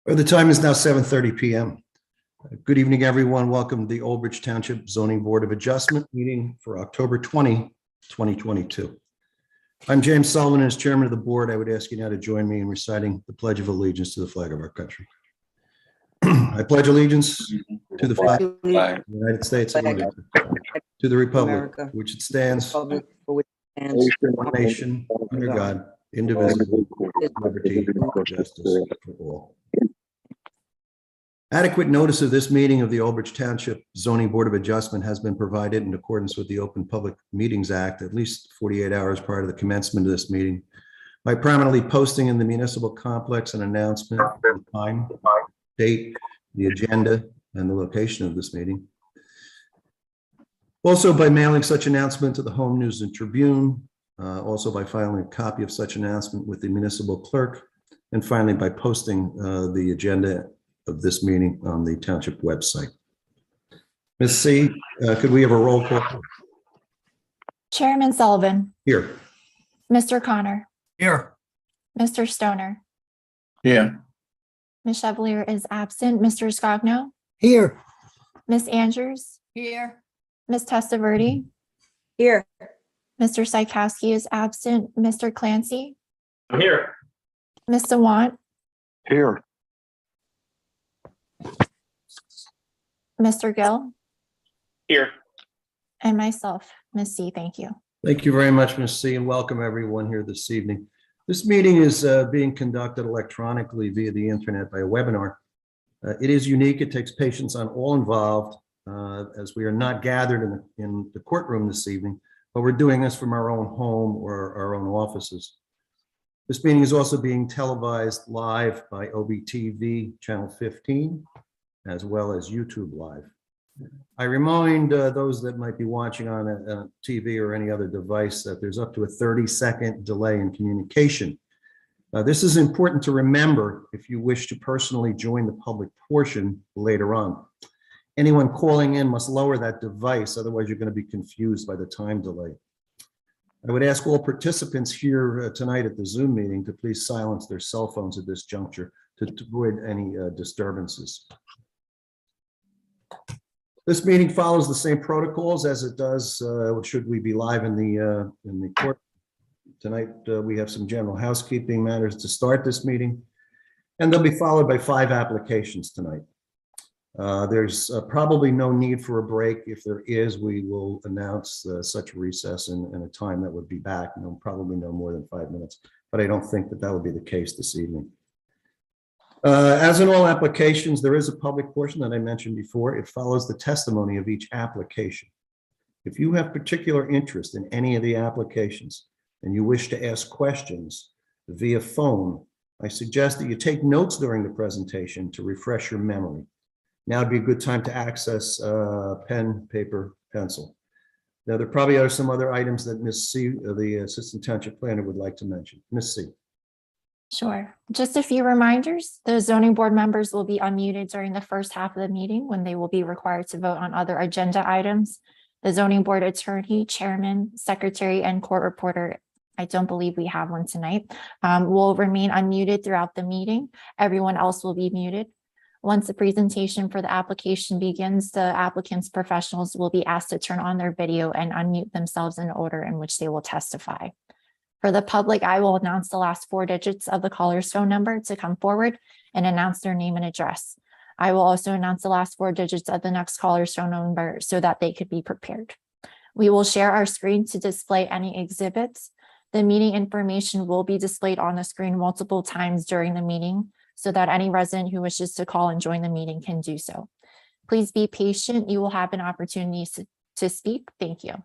The time is now 7:30 p.m. Good evening, everyone. Welcome to the Old Bridge Township Zoning Board of Adjustment meeting for October 20, 2022. I'm James Sullivan, and as chairman of the board, I would ask you now to join me in reciting the Pledge of Allegiance to the flag of our country. I pledge allegiance to the flag of the United States of America, to the republic for which it stands, one nation, under God, indivisible, with liberty and justice for all. Adequate notice of this meeting of the Old Bridge Township Zoning Board of Adjustment has been provided in accordance with the Open Public Meetings Act at least 48 hours prior to the commencement of this meeting by prominently posting in the municipal complex an announcement of the time, date, the agenda, and the location of this meeting. Also by mailing such announcement to the Home News and Tribune, also by filing a copy of such announcement with the municipal clerk, and finally by posting the agenda of this meeting on the township website. Ms. C, could we have a roll call? Chairman Sullivan. Here. Mr. Connor. Here. Mr. Stoner. Here. Ms. Chevalier is absent. Mr. Scogno. Here. Ms. Andrews. Here. Ms. Testaverde. Here. Mr. Psychowski is absent. Mr. Clancy. I'm here. Ms. Sawant. Here. Mr. Gill. Here. And myself, Ms. C. Thank you. Thank you very much, Ms. C, and welcome everyone here this evening. This meeting is being conducted electronically via the internet by a webinar. It is unique. It takes patience on all involved as we are not gathered in the courtroom this evening, but we're doing this from our own home or our own offices. This meeting is also being televised live by OBTV Channel 15, as well as YouTube Live. I remind those that might be watching on a TV or any other device that there's up to a 30-second delay in communication. This is important to remember if you wish to personally join the public portion later on. Anyone calling in must lower that device, otherwise you're going to be confused by the time delay. I would ask all participants here tonight at the Zoom meeting to please silence their cell phones at this juncture to avoid any disturbances. This meeting follows the same protocols as it does should we be live in the court. Tonight we have some general housekeeping matters to start this meeting, and they'll be followed by 5 applications tonight. There's probably no need for a break. If there is, we will announce such a recess in a time that would be back. Probably no more than 5 minutes, but I don't think that would be the case this evening. As in all applications, there is a public portion that I mentioned before. It follows the testimony of each application. If you have particular interest in any of the applications and you wish to ask questions via phone, I suggest that you take notes during the presentation to refresh your memory. Now would be a good time to access pen, paper, pencil. Now, there probably are some other items that Ms. C, the Assistant Township Planner, would like to mention. Ms. C. Sure. Just a few reminders. The zoning board members will be unmuted during the first half of the meeting when they will be required to vote on other agenda items. The zoning board attorney, chairman, secretary, and court reporter, I don't believe we have one tonight, will remain unmuted throughout the meeting. Everyone else will be muted. Once the presentation for the application begins, the applicant's professionals will be asked to turn on their video and unmute themselves in order in which they will testify. For the public, I will announce the last 4 digits of the caller's phone number to come forward and announce their name and address. I will also announce the last 4 digits of the next caller's phone number so that they could be prepared. We will share our screen to display any exhibits. The meeting information will be displayed on the screen multiple times during the meeting so that any resident who wishes to call and join the meeting can do so. Please be patient. You will have an opportunity to speak. Thank you.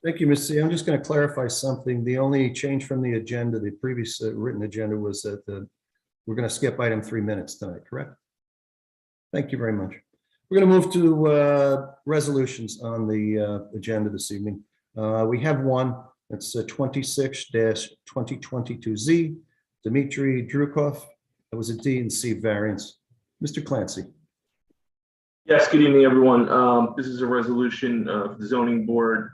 Thank you, Ms. C. I'm just going to clarify something. The only change from the agenda, the previous written agenda, was that we're going to skip item 3 minutes tonight, correct? Thank you very much. We're going to move to resolutions on the agenda this evening. We have one. It's 26-2022Z, Dmitry Drukov. That was a D and C variance. Mr. Clancy. Yes, good evening, everyone. This is a resolution of the zoning board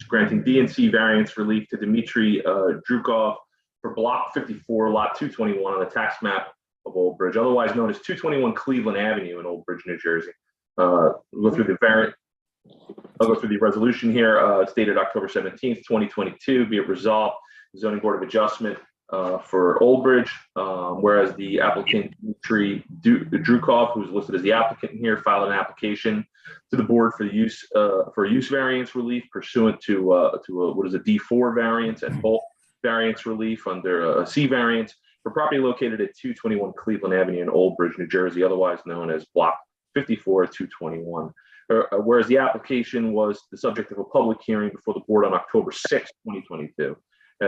granting D and C variance relief to Dmitry Drukov for block 54, lot 221 on the tax map of Old Bridge, otherwise known as 221 Cleveland Avenue in Old Bridge, New Jersey. We'll go through the variant. I'll go through the resolution here. It's dated October 17th, 2022. Be it resolved, the Zoning Board of Adjustment for Old Bridge, whereas the applicant Dmitry Drukov, who's listed as the applicant here, filed an application to the board for the use variance relief pursuant to what is a D4 variance and bulk variance relief under a C variance for property located at 221 Cleveland Avenue in Old Bridge, New Jersey, otherwise known as Block 54, 221. Whereas the application was the subject of a public hearing before the board on October 6, 2022.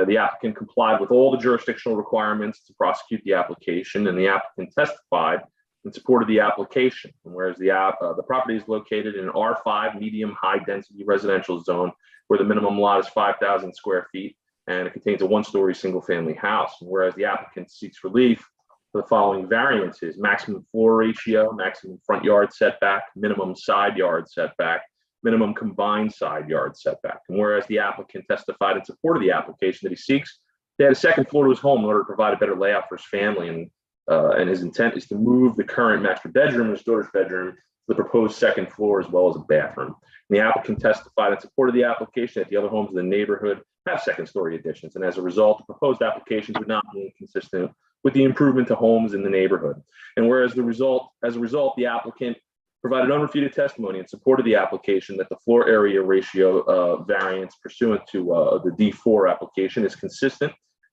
The applicant complied with all the jurisdictional requirements to prosecute the application, and the applicant testified in support of the application. And whereas the property is located in an R5 medium high density residential zone where the minimum lot is 5,000 square feet, and it contains a 1-story single family house. And whereas the applicant seeks relief for the following variances: maximum floor ratio, maximum front yard setback, minimum side yard setback, minimum combined side yard setback. And whereas the applicant testified in support of the application that he seeks to add a second floor to his home in order to provide a better layout for his family, and his intent is to move the current master bedroom and his daughter's bedroom to the proposed second floor as well as a bathroom. And the applicant testified in support of the application that the other homes in the neighborhood have second-story additions, and as a result, the proposed applications would not be inconsistent with the improvement to homes in the neighborhood. And whereas as a result, the applicant provided unrefuted testimony in support of the application that the floor area ratio variance pursuant to the D4 application is consistent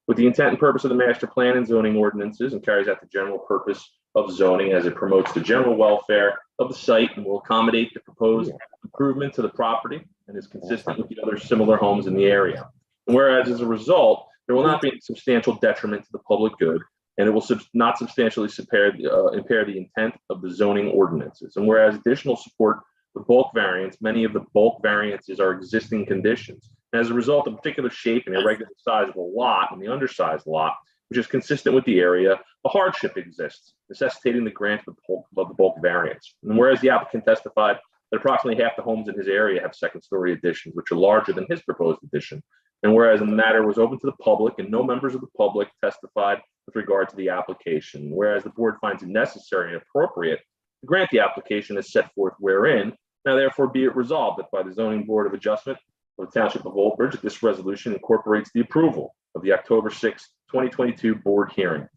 with the intent and purpose of the master plan and zoning ordinances and carries out the general purpose of zoning as it promotes the general welfare of the site and will accommodate the proposed improvement to the property and is consistent with the other similar homes in the area. And whereas as a result, there will not be a substantial detriment to the public good, and it will not substantially impair the intent of the zoning ordinances. And whereas additional support for bulk variance, many of the bulk variances are existing conditions. And as a result, the particular shape and irregular size of a lot and the undersized lot, which is consistent with the area, a hardship exists, necessitating the grant of the bulk variance. And whereas the applicant testified that approximately half the homes in his area have second-story additions, which are larger than his proposed addition. And whereas the matter was open to the public and no members of the public testified with regard to the application, whereas the board finds it necessary and appropriate to grant the application as set forth wherein, now therefore be it resolved that by the Zoning Board of Adjustment of the Township of Old Bridge, this resolution incorporates the approval of the October 6, 2022 board hearing.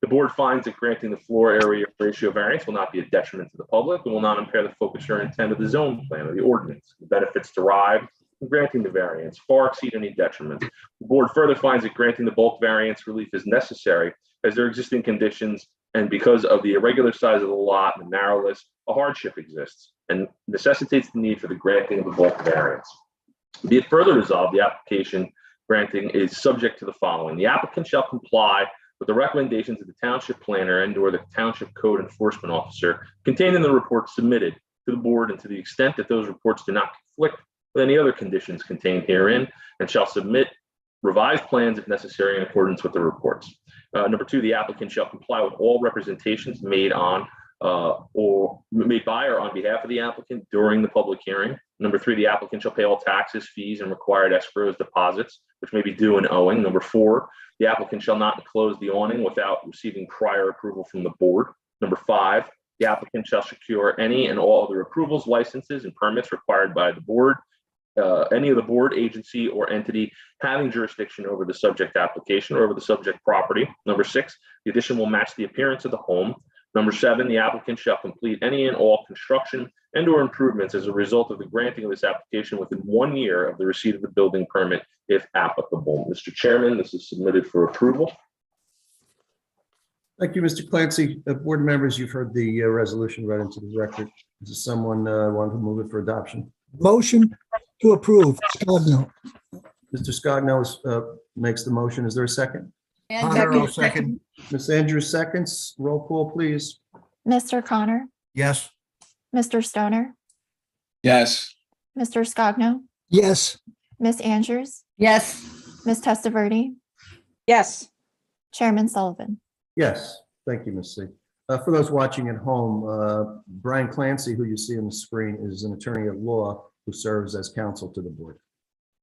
The board finds that granting the floor area ratio variance will not be a detriment to the public and will not impair the focus or intent of the zone plan or the ordinance. The benefits derived from granting the variance far exceed any detriment. The board further finds that granting the bulk variance relief is necessary as there are existing conditions, and because of the irregular size of the lot and the narrowness, a hardship exists and necessitates the need for the granting of the bulk variance. Be it further resolved, the application granting is subject to the following. The applicant shall comply with the recommendations of the township planner and/or the township code enforcement officer contained in the report submitted to the board, and to the extent that those reports do not conflict with any other conditions contained herein, and shall submit revised plans if necessary in accordance with the reports. Number 2, the applicant shall comply with all representations made on or made by or on behalf of the applicant during the public hearing. Number 3, the applicant shall pay all taxes, fees, and required escrows deposits, which may be due and owing. Number 4, the applicant shall not enclose the awning without receiving prior approval from the board. Number 5, the applicant shall secure any and all other approvals, licenses, and permits required by the board, any of the board, agency, or entity having jurisdiction over the subject application or over the subject property. Number 6, the addition will match the appearance of the home. Number 7, the applicant shall complete any and all construction and/or improvements as a result of the granting of this application within 1 year of the receipt of the building permit, if applicable. Mr. Chairman, this is submitted for approval. Thank you, Mr. Clancy. Board members, you've heard the resolution read into the record. Does someone want to move it for adoption? Motion to approve. Scogno. Mr. Scogno makes the motion. Is there a second? Connor will second. Ms. Andrews seconds. Roll call, please. Mr. Connor, Yes. Mr. Stoner, Yes. Mr. Scogno, Yes. Miss Andrews, Yes. Miss Testaverde, Yes. Chairman Sullivan. Yes, thank you, Ms. C. For those watching at home, Brian Clancy, who you see on the screen, is an attorney at law who serves as counsel to the board.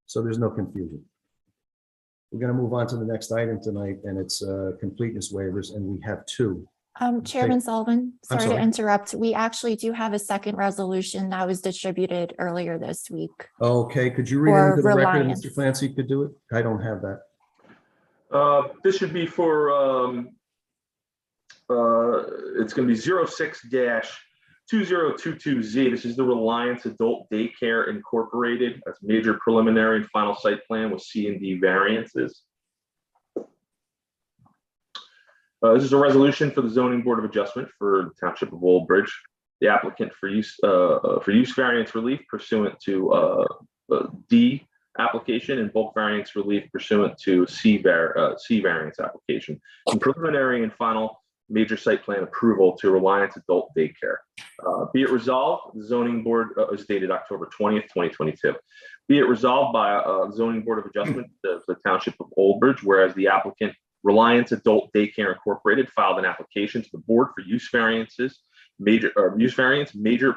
So there's no confusion. We're going to move on to the next item tonight, and it's completeness waivers, and we have 2. Chairman Sullivan, I'm sorry to sorry. interrupt. We actually do have a second resolution that was distributed earlier this week. Okay, could you read For into the record, Reliance. Mr. Clancy could do it? I don't have that. This should be for, it's going to be 06-2022Z. This is the Reliance Adult Daycare Incorporated. That's major preliminary and final site plan with C&D variances. This is a resolution for the Zoning Board of Adjustment for the Township of Old Bridge. The applicant for use variance relief pursuant to D application and bulk variance relief pursuant to C variance application. And preliminary and final major site plan approval to Reliance Adult Daycare. Be it resolved, the zoning board is dated October 20th, 2022. Be it resolved by the Zoning Board of Adjustment of the Township of Old Bridge, whereas the applicant Reliance Adult Daycare Incorporated filed an application to the board for use variances, major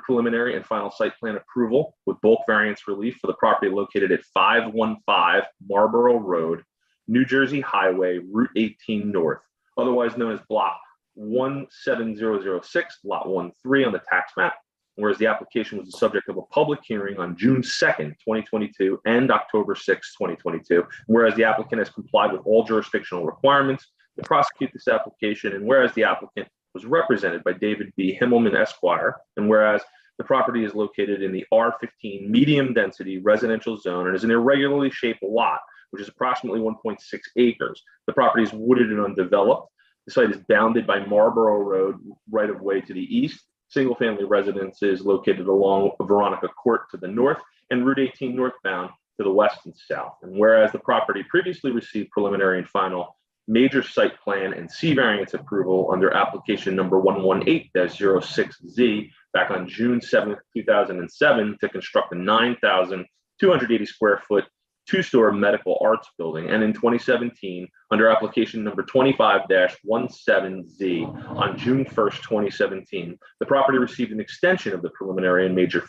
preliminary and final site plan approval with bulk variance relief for the property located at 515 Marlborough Road, New Jersey Highway, Route 18 North, otherwise known as Block 17006, Lot 13 on the tax map, whereas the application was the subject of a public hearing on June 2nd, 2022 and October 6th, 2022, whereas the applicant has complied with all jurisdictional requirements to prosecute this application, and whereas the applicant was represented by David B. Himmelman, Esquire, and whereas the property is located in the R15 medium density residential zone and is an irregularly shaped lot, which is approximately 1.6 acres. The property is wooded and undeveloped. The site is bounded by Marlborough Road right of way to the east, single-family residences located along Veronica Court to the north, and Route 18 northbound to the west and south. And whereas the property previously received preliminary and final major site plan and C variance approval under application number 118-06Z back on June 7th, 2007 to construct a 9,280 square foot two-story medical arts building, and in 2017 under application number 25-17Z on June 1st, 2017, the property received an extension of the preliminary and major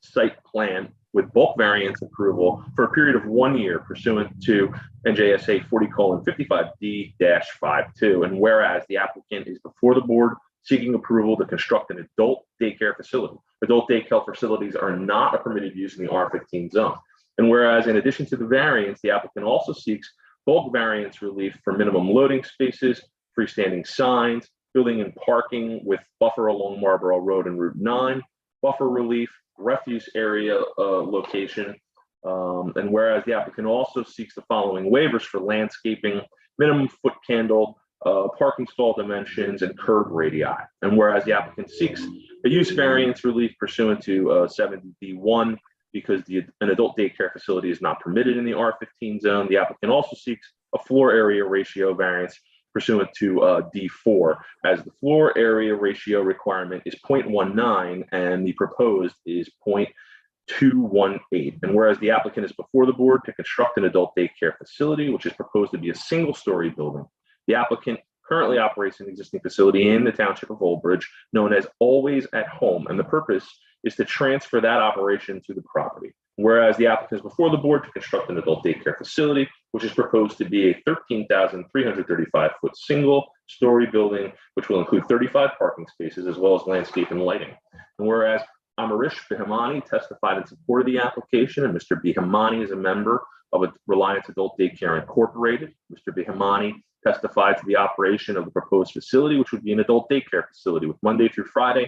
site plan with bulk variance approval for a period of 1 year pursuant to NJSA 40:55D-52. And whereas the applicant is before the board seeking approval to construct an adult daycare facility. Adult daycare facilities are not a permitted use in the R15 zone. And whereas in addition to the variance, the applicant also seeks bulk variance relief for minimum loading spaces, freestanding signs, building and parking with buffer along Marlborough Road and Route 9, buffer relief, refuse area location. And whereas the applicant also seeks the following waivers for landscaping, minimum foot candle, parking stall dimensions, and curb radii. And whereas the applicant seeks a use variance relief pursuant to 70D1, because an adult daycare facility is not permitted in the R15 zone, the applicant also seeks a floor area ratio variance pursuant to D4, as the floor area ratio requirement is 0.19 and the proposed is 0.218. And whereas the applicant is before the board to construct an adult daycare facility, which is proposed to be a single-story building, the applicant currently operates an existing facility in the township of Old Bridge known as Always at Home, and the purpose is to transfer that operation to the property. Whereas the applicant is before the board to construct an adult daycare facility, which is proposed to be a 13,335-foot single-story building, which will include 35 parking spaces as well as landscape and lighting. And whereas Amarish Bihimani testified in support of the application, and Mr. Bihimani is a member of Reliance Adult Daycare Incorporated. Mr. Bihimani testified to the operation of the proposed facility, which would be an adult daycare facility with Monday through Friday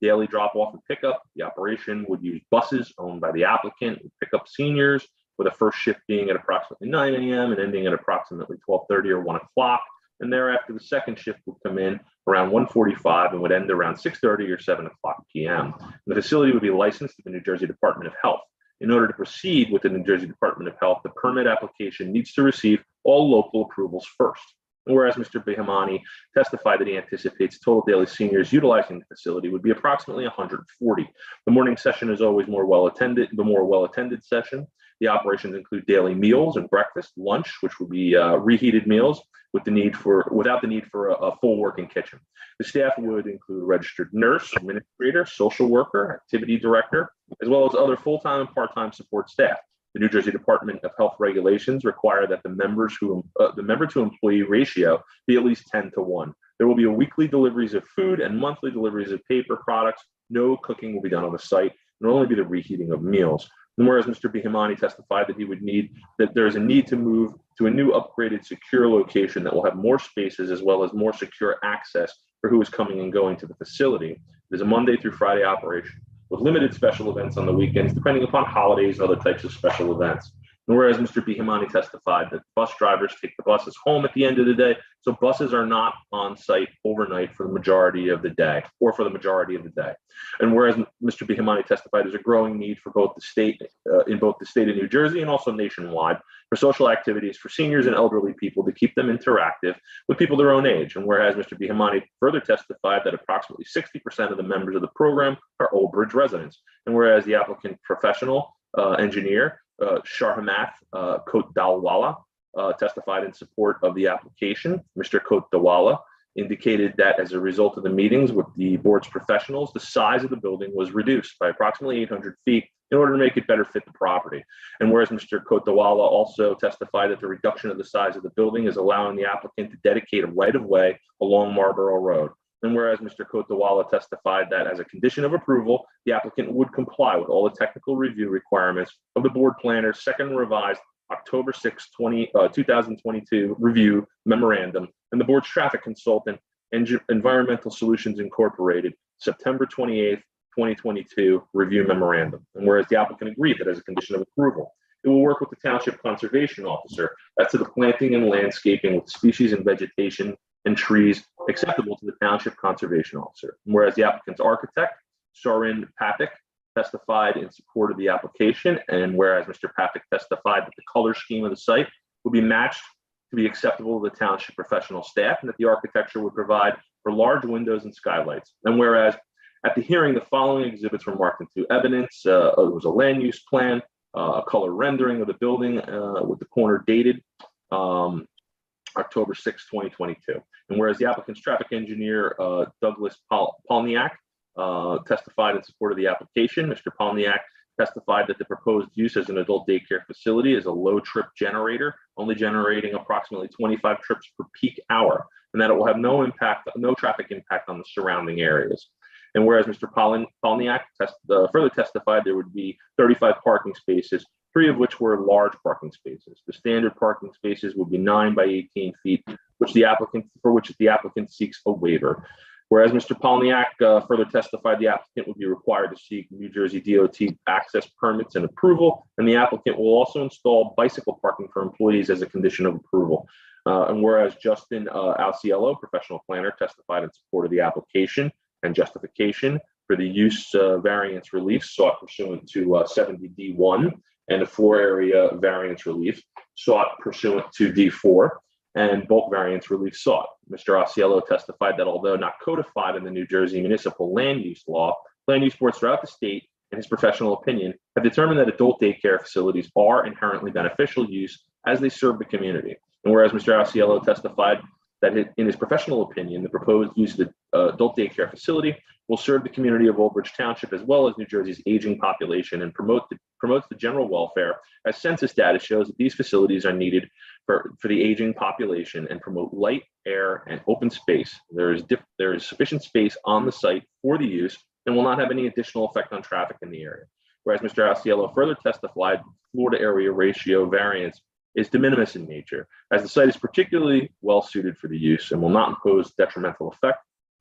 daily drop-off and pickup. The operation would use buses owned by the applicant to pick up seniors, with a first shift being at approximately 9 a.m. and ending at approximately 12:30 or 1 o'clock. And thereafter, the second shift would come in around 1:45 and would end around 6:30 or 7 o'clock p.m. And the facility would be licensed to the New Jersey Department of Health. In order to proceed with the New Jersey Department of Health, the permit application needs to receive all local approvals first. Whereas Mr. Bihimani testified that he anticipates total daily seniors utilizing the facility would be approximately 140. The morning session is always the more well-attended session. The operations include daily meals and breakfast, lunch, which would be reheated meals without the need for a full working kitchen. The staff would include a registered nurse, administrator, social worker, activity director, as well as other full-time and part-time support staff. The New Jersey Department of Health regulations require that the member-to-employee ratio be at least 10-1. There will be weekly deliveries of food and monthly deliveries of paper products. No cooking will be done on the site. There will only be the reheating of meals. And whereas Mr. Bihimani testified that there is a need to move to a new upgraded secure location that will have more spaces as well as more secure access for who is coming and going to the facility. It is a Monday through Friday operation, with limited special events on the weekends, depending upon holidays and other types of special events. And whereas Mr. Bihimani testified that bus drivers take the buses home at the end of the day, so buses are not on site overnight for the majority of the day. And whereas Mr. Bihimani testified there's a growing need for both the state, in both the state of New Jersey and also nationwide, for social activities for seniors and elderly people to keep them interactive with people their own age. And whereas Mr. Bihimani further testified that approximately 60% of the members of the program are Old Bridge residents. And whereas the applicant professional engineer, Sharhamath Kotdalwala, testified in support of the application. Mr. Kotdalwala indicated that as a result of the meetings with the board's professionals, the size of the building was reduced by approximately 800 feet in order to make it better fit the property. And whereas Mr. Kotdalwala also testified that the reduction of the size of the building is allowing the applicant to dedicate a right-of-way along Marlborough Road. And whereas Mr. Kotdalwala testified that as a condition of approval, the applicant would comply with all the technical review requirements of the board planner's second revised October 6, 2022 review memorandum and the board's traffic consultant, Environmental Solutions Incorporated, September 28, 2022 review memorandum. And whereas the applicant agreed that as a condition of approval, it will work with the township conservation officer as to the planting and landscaping with species and vegetation and trees acceptable to the township conservation officer. And whereas the applicant's architect, Sorin Pathak, testified in support of the application, and whereas Mr. Pathak testified that the color scheme of the site would be matched to be acceptable to the township professional staff, and that the architecture would provide for large windows and skylights. And whereas at the hearing, the following exhibits were marked into evidence. There was a land use plan, a color rendering of the building with the corner dated October 6, 2022. And whereas the applicant's traffic engineer, Douglas Polniak, testified in support of the application, Mr. Polniak testified that the proposed use as an adult daycare facility is a low trip generator, only generating approximately 25 trips per peak hour, and that it will have no traffic impact on the surrounding areas. And whereas Mr. Polniak further testified there would be 35 parking spaces, 3 of which were large parking spaces. The standard parking spaces would be 9 by 18 feet, for which the applicant seeks a waiver. Whereas Mr. Polniak further testified the applicant would be required to seek New Jersey DOT access permits and approval, and the applicant will also install bicycle parking for employees as a condition of approval. And whereas Justin Alciello, professional planner, testified in support of the application and justification for the use variance relief sought pursuant to 70D1 and the floor area variance relief sought pursuant to D4. and bulk variance relief sought. Mr. Osceola testified that although not codified in the New Jersey Municipal Land Use Law, land use boards throughout the state, in his professional opinion, have determined that adult daycare facilities are inherently beneficial use as they serve the community. And whereas Mr. Osceola testified that in his professional opinion, the proposed use of the adult daycare facility will serve the community of Old Bridge Township as well as New Jersey's aging population and promotes the general welfare, as census data shows that these facilities are needed for the aging population and promote light, air, and open space. There is sufficient space on the site for the use and will not have any additional effect on traffic in the area. Whereas Mr. Osceola further testified floor to area ratio variance is de minimis in nature, as the site is particularly well suited for the use and will not impose detrimental effect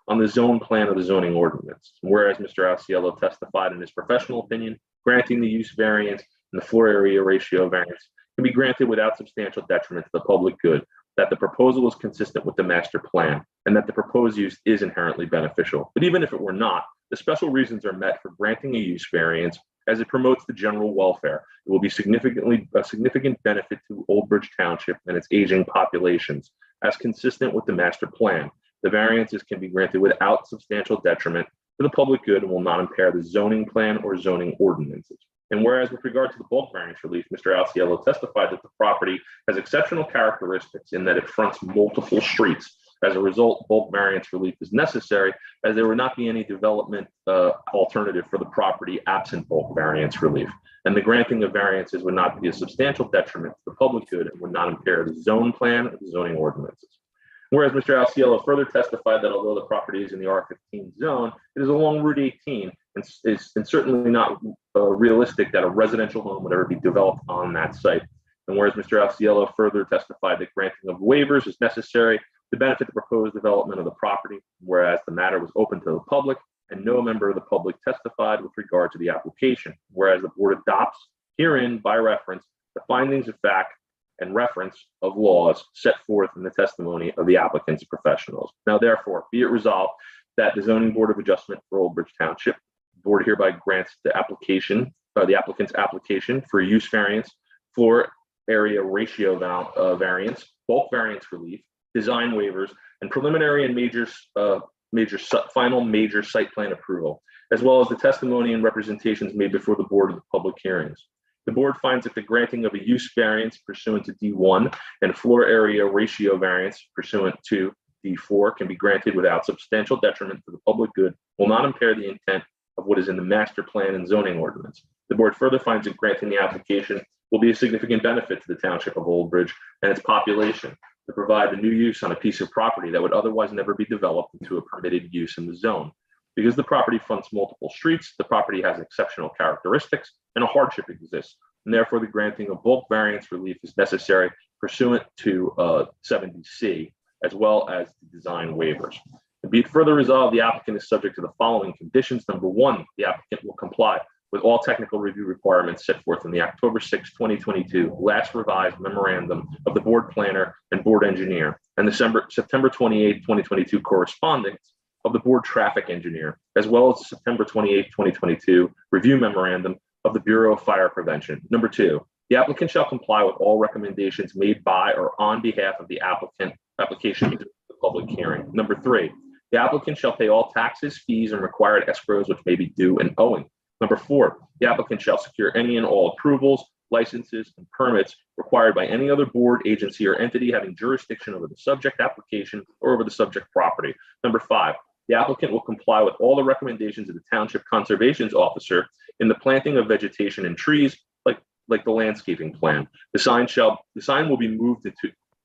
on the zone plan of the zoning ordinance. Whereas Mr. Osceola testified in his professional opinion, granting the use variance and the floor area ratio variance can be granted without substantial detriment to the public good, that the proposal is consistent with the master plan, and that the proposed use is inherently beneficial. But even if it were not, the special reasons are met for granting a use variance as it promotes the general welfare. It will be a significant benefit to Old Bridge Township and its aging populations, as consistent with the master plan. The variances can be granted without substantial detriment to the public good and will not impair the zoning plan or zoning ordinances. And whereas with regard to the bulk variance relief, Mr. Osceola testified that the property has exceptional characteristics in that it fronts multiple streets. As a result, bulk variance relief is necessary, as there would not be any development alternative for the property absent bulk variance relief. And the granting of variances would not be a substantial detriment to the public good and would not impair the zone plan or the zoning ordinances. Whereas Mr. Osceola further testified that although the property is in the R15 zone, it is along Route 18 and is certainly not realistic that a residential home would ever be developed on that site. And whereas Mr. Osceola further testified that granting of waivers is necessary to benefit the proposed development of the property, whereas the matter was open to the public and no member of the public testified with regard to the application, whereas the board adopts herein by reference the findings of fact and reference of laws set forth in the testimony of the applicant's professionals. Now, therefore, be it resolved that the Zoning Board of Adjustment for Old Bridge Township, the board hereby grants the applicant's application for use variance, floor area ratio variance, bulk variance relief, design waivers, and preliminary and final major site plan approval, as well as the testimony and representations made before the board of the public hearings. The board finds that the granting of a use variance pursuant to D1 and floor area ratio variance pursuant to D4 can be granted without substantial detriment to the public good, will not impair the intent of what is in the master plan and zoning ordinance. The board further finds that granting the application will be a significant benefit to the township of Old Bridge and its population to provide the new use on a piece of property that would otherwise never be developed into a permitted use in the zone. Because the property fronts multiple streets, the property has exceptional characteristics and a hardship exists, and therefore the granting of bulk variance relief is necessary pursuant to 70C, as well as the design waivers. To be further resolved, the applicant is subject to the following conditions. Number one, the applicant will comply with all technical review requirements set forth in the October 6, 2022 last revised memorandum of the board planner and board engineer and the September 28, 2022 correspondence of the board traffic engineer, as well as the September 28, 2022 review memorandum of the Bureau of Fire Prevention. Number two, the applicant shall comply with all recommendations made by or on behalf of the application to the public hearing. Number three, the applicant shall pay all taxes, fees, and required escrows which may be due and owing. Number four, the applicant shall secure any and all approvals, licenses, and permits required by any other board, agency, or entity having jurisdiction over the subject application or over the subject property. Number five, the applicant will comply with all the recommendations of the Township Conservation Officer in the planting of vegetation and trees, like the landscaping plan. The sign will be moved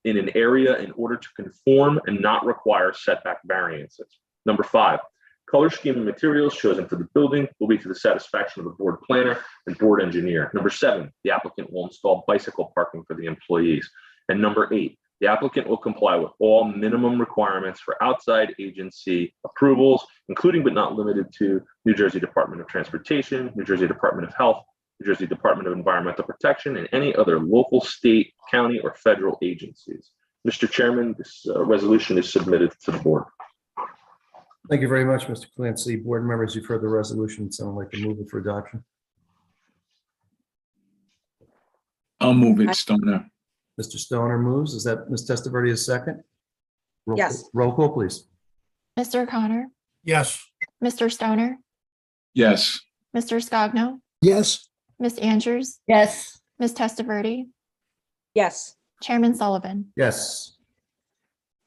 in an area in order to conform and not require setback variances. Number five, color scheme and materials chosen for the building will be to the satisfaction of the board planner and board engineer. Number seven, the applicant will install bicycle parking for the employees. And number eight, the applicant will comply with all minimum requirements for outside agency approvals, including but not limited to New Jersey Department of Transportation, New Jersey Department of Health, New Jersey Department of Environmental Protection, and any other local, state, county, or federal agencies. Mr. Chairman, this resolution is submitted to the board. Thank you very much, Mr. Clancy. Board members, you've heard the resolution. Someone like to move it for adoption? I'll move it, Stoner. Mr. Stoner moves. Is that Ms. Testaverde is second? Yes. Roll call, please. Mr. O'Connor, Yes. Mr. Stoner, Yes. Mr. Scogno, Yes. Ms. Andrews, Yes. Ms. Testaverde, Yes. Chairman Sullivan. Yes.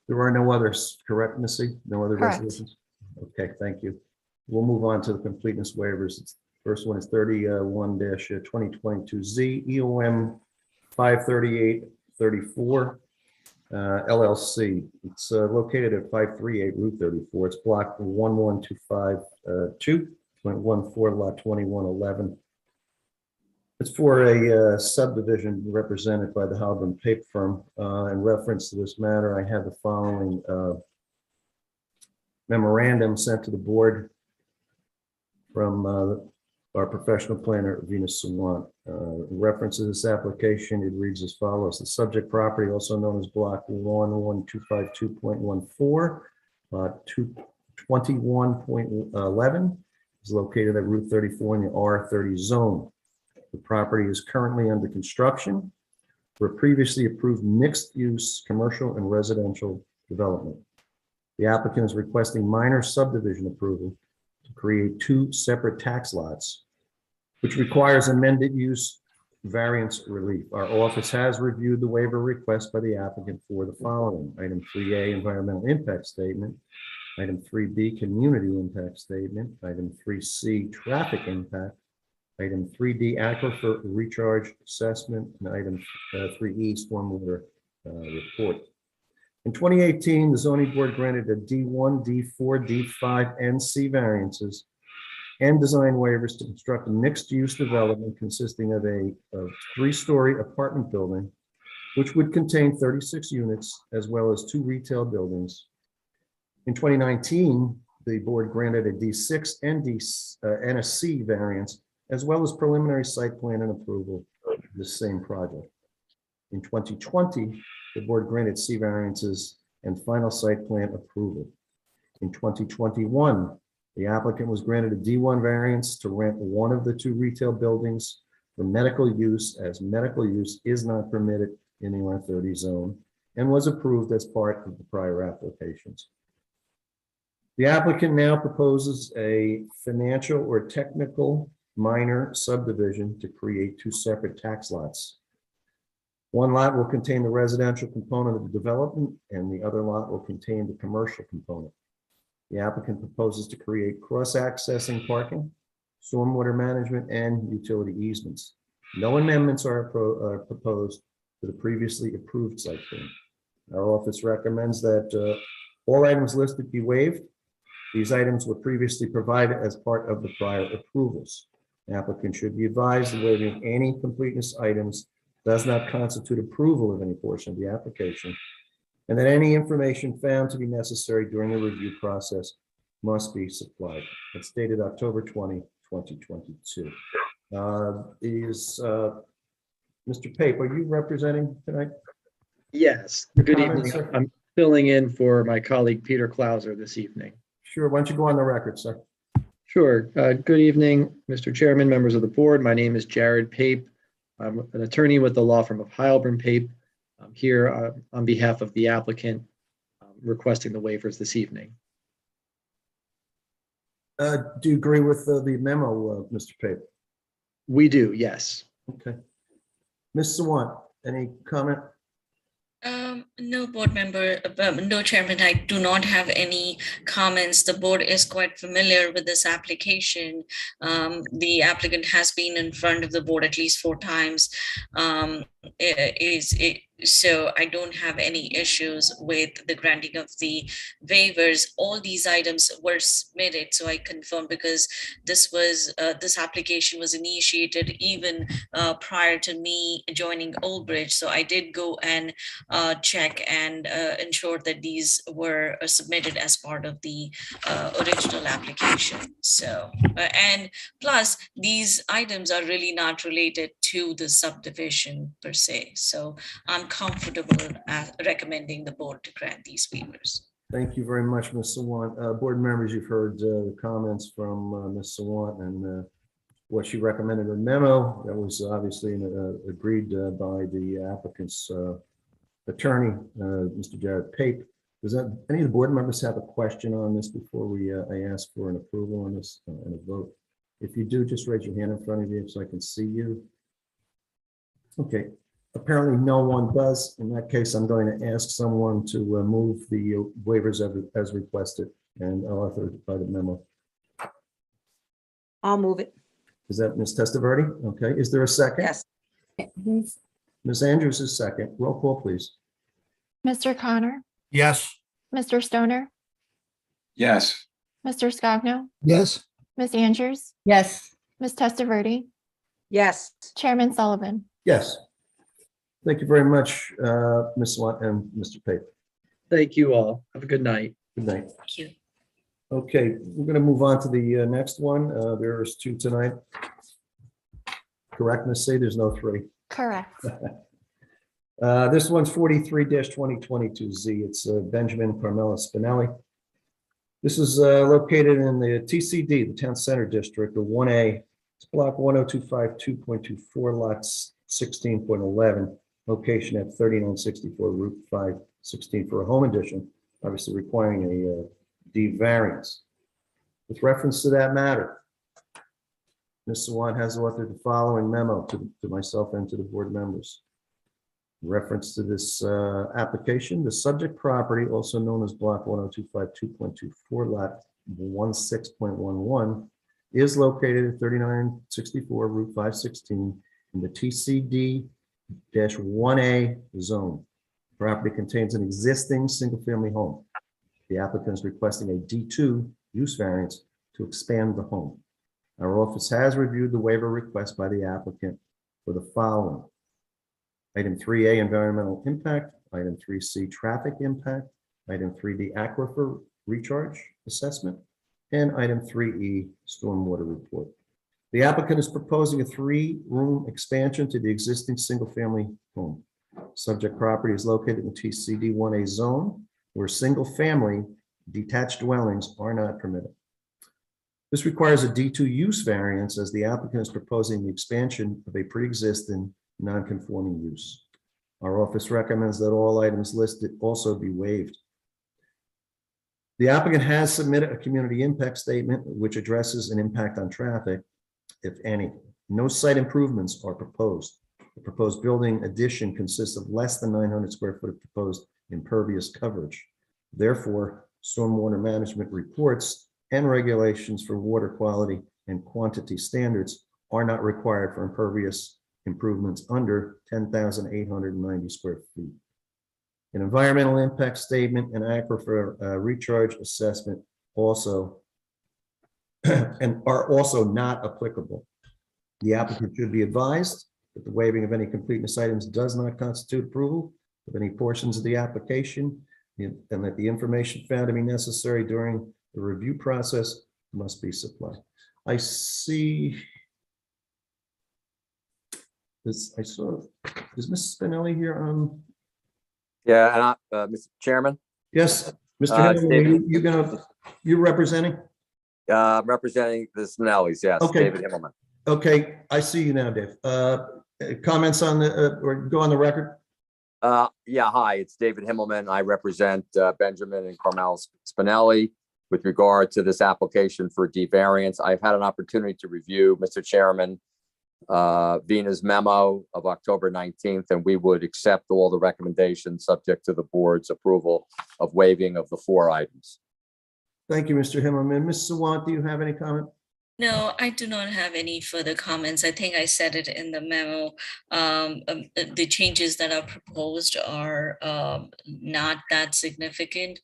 There are no others, correct, Missy? No other Correct. resolutions? Okay, thank you. We'll move on to the completeness waivers. First one is 31-2022Z, EOM 53834 LLC. It's located at 538 Route 34. It's block 11252.14, lot 2111. It's for a subdivision represented by the Halburn Pape Firm. In reference to this matter, I have the following memorandum sent to the board from our professional planner, Venus Sawant. In reference to this application, it reads as follows. The subject property, also known as block 11252.14, lot 221.11, is located at Route 34 in the R30 zone. The property is currently under construction for a previously approved mixed-use commercial and residential development. The applicant is requesting minor subdivision approval to create two separate tax lots, which requires amended use variance relief. Our office has reviewed the waiver request by the applicant for the following. Item 3A, environmental impact statement. Item 3B, community impact statement. Item 3C, traffic impact. Item 3D, aquifer recharge assessment, and item 3E, stormwater report. In 2018, the zoning board granted a D1, D4, D5, and C variances and design waivers to construct a mixed-use development consisting of a three-story apartment building, which would contain 36 units, as well as two retail buildings. In 2019, the board granted a D6 and a C variance, as well as preliminary site plan and approval of the same project. In 2020, the board granted C variances and final site plan approval. In 2021, the applicant was granted a D1 variance to rent one of the two retail buildings for medical use, as medical use is not permitted in the R30 zone, and was approved as part of the prior applications. The applicant now proposes a financial or technical minor subdivision to create two separate tax lots. One lot will contain the residential component of the development, and the other lot will contain the commercial component. The applicant proposes to create cross-accessing parking, stormwater management, and utility easements. No amendments are proposed to the previously approved site plan. Our office recommends that all items listed be waived. These items were previously provided as part of the prior approvals. The applicant should be advised that waiving any completeness items does not constitute approval of any portion of the application, and that any information found to be necessary during the review process must be supplied. It's dated October 20, 2022. Mr. Pape, are you representing tonight? Yes, Your good comments, evening. sir? I'm filling in for my colleague Peter Klauser this evening. Sure, why don't you go on the record, sir? Sure. Good evening, Mr. Chairman, members of the board. My name is Jared Pape. I'm an attorney with the law firm of Heilbrunn Pape. I'm here on behalf of the applicant requesting the waivers this evening. Do you agree with the memo, Mr. Pape? We do, yes. Okay. Ms. Sawant, any comment? No, board member, no, Chairman, I do not have any comments. The board is quite familiar with this application. The applicant has been in front of the board at least 4 times. So I don't have any issues with the granting of the waivers. All these items were submitted, so I confirm, because this application was initiated even prior to me joining Old Bridge. So I did go and check and ensure that these were submitted as part of the original application. So and plus these items are really not related to the subdivision per se. So I'm comfortable recommending the board to grant these waivers. Thank you very much, Ms. Sawant. Board members, you've heard the comments from Ms. Sawant and what she recommended in the memo. That was obviously agreed by the applicant's attorney, Mr. Jared Pape. Does any of the board members have a question on this before I ask for an approval on this and a vote? If you do, just raise your hand in front of you so I can see you. Okay, apparently no one does. In that case, I'm going to ask someone to move the waivers as requested and authored by the memo. I'll move it. Is that Ms. Testaverde? Okay, is there a second? Yes. Ms. Andrews is second. Roll call, please. Mr. Connor, Yes. Mr. Stoner, Yes. Mr. Scogno, Yes. Ms. Andrews, yes, Ms. Testaverde, Yes. Chairman Sullivan. Yes. Thank you very much, Ms. Swan and Mr. Pape. Thank you all. Have a good night. Good night. Thank you. Okay, we're going to move on to the next one. There's two tonight. Correct, Ms. C? There's no three. Correct. This one's 43-2022Z. It's Benjamin Carmela Spinelli. This is located in the TCD, the Town Center District, or 1A. It's block 10252.24, lots 16.11, location at 3964 Route 516 for a home addition, obviously requiring a D variance. With reference to that matter, Ms. Swan has authored the following memo to myself and to the board members. In reference to this application, the subject property, also known as block 10252.24, lot 16.11, is located at 3964 Route 516 in the TCD-1A zone. Property contains an existing single-family home. The applicant is requesting a D2 use variance to expand the home. Our office has reviewed the waiver request by the applicant for the following. Item 3A, environmental impact. Item 3C, traffic impact. Item 3D, aquifer recharge assessment. And item 3E, stormwater report. The applicant is proposing a 3-room expansion to the existing single-family home. Subject property is located in the TCD 1A zone, where single-family detached dwellings are not permitted. This requires a D2 use variance as the applicant is proposing the expansion of a pre-existing non-conforming use. Our office recommends that all items listed also be waived. The applicant has submitted a community impact statement which addresses an impact on traffic, if any. No site improvements are proposed. The proposed building addition consists of less than 900 square foot of proposed impervious coverage. Therefore, stormwater management reports and regulations for water quality and quantity standards are not required for impervious improvements under 10,890 square feet. An environmental impact statement and aquifer recharge assessment also and are also not applicable. The applicant should be advised that the waiving of any completeness items does not constitute approval of any portions of the application, and that the information found to be necessary during the review process must be supplied. I see this. I saw, is Ms. Spinelli here? Yeah, and Mr. Chairman, Yes, Mr. it's Himmelman, you're representing? representing the Spinellis, yes, Okay. David Himmelman. Okay, I see you now, Dave. Comments on the, or go on the record? Yeah, hi, it's David Himmelman. I represent Benjamin and Carmel Spinelli with regard to this application for D variance. I've had an opportunity to review, Mr. Chairman, Vina's memo of October 19th, and we would accept all the recommendations subject to the board's approval of waiving of the 4 items. Thank you, Mr. Himmelman. Ms. Sawant, do you have any comment? No, I do not have any further comments. I think I said it in the memo. The changes that are proposed are not that significant.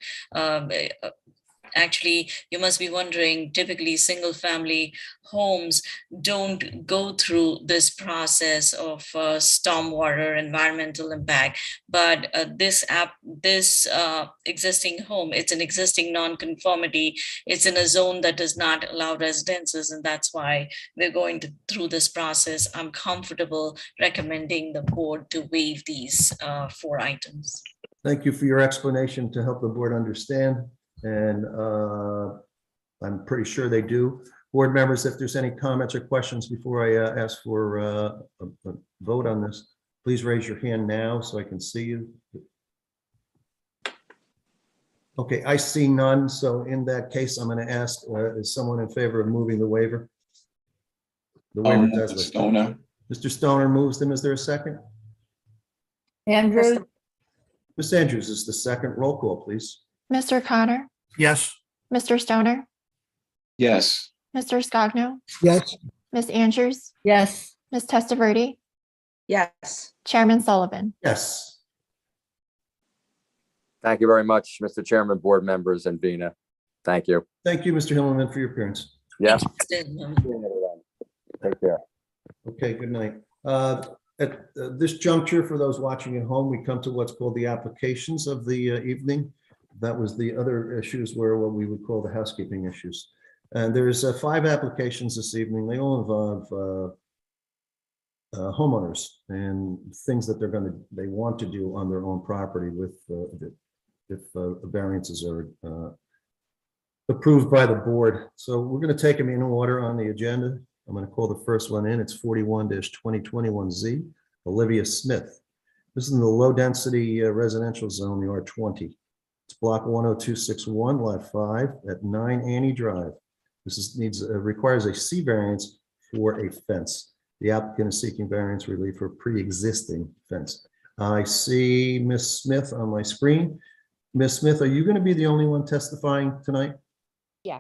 Actually, you must be wondering, typically single family homes don't go through this process of stormwater environmental impact, but this existing home, it's an existing non-conformity. It's in a zone that does not allow residences, and that's why we're going through this process. I'm comfortable recommending the board to waive these 4 items. Thank you for your explanation to help the board understand. And I'm pretty sure they do. Board members, if there's any comments or questions before I ask for a vote on this, please raise your hand now so I can see you. Okay, I see none. So in that case, I'm going to ask, is someone in favor of moving the waiver? The waiver does list. Stoner. Mr. Stoner moves them. Is there a second? Andrews, Ms. Andrews is the second. Roll call, please. Mr. Connor, Yes. Mr. Stoner, Yes. Mr. Scogno, Yes. Ms. Andrews, yes. Ms. Testaverde, Yes. Chairman Sullivan. Yes. Thank you very much, Mr. Chairman, board members, and Vina. Thank you. Thank you, Mr. Hillman, for your appearance. Yes. Mr. Take care. Okay, good night. At this juncture, for those watching at home, we come to what's called the applications of the evening. That was the other issues were what we would call the housekeeping issues. And there's 5 applications this evening. They all involve homeowners and things that they want to do on their own property with if variances are approved by the board. So we're going to take them in order on the agenda. I'm going to call the first one in. It's 41-2021Z, Olivia Smith. This is in the low-density residential zone, the R20. It's block 10261, lot 5 at 9 Annie Drive. This requires a C variance for a fence. The applicant is seeking variance relief for pre-existing fence. I see Ms. Smith on my screen. Ms. Smith, are you going to be the only one testifying tonight? Yeah.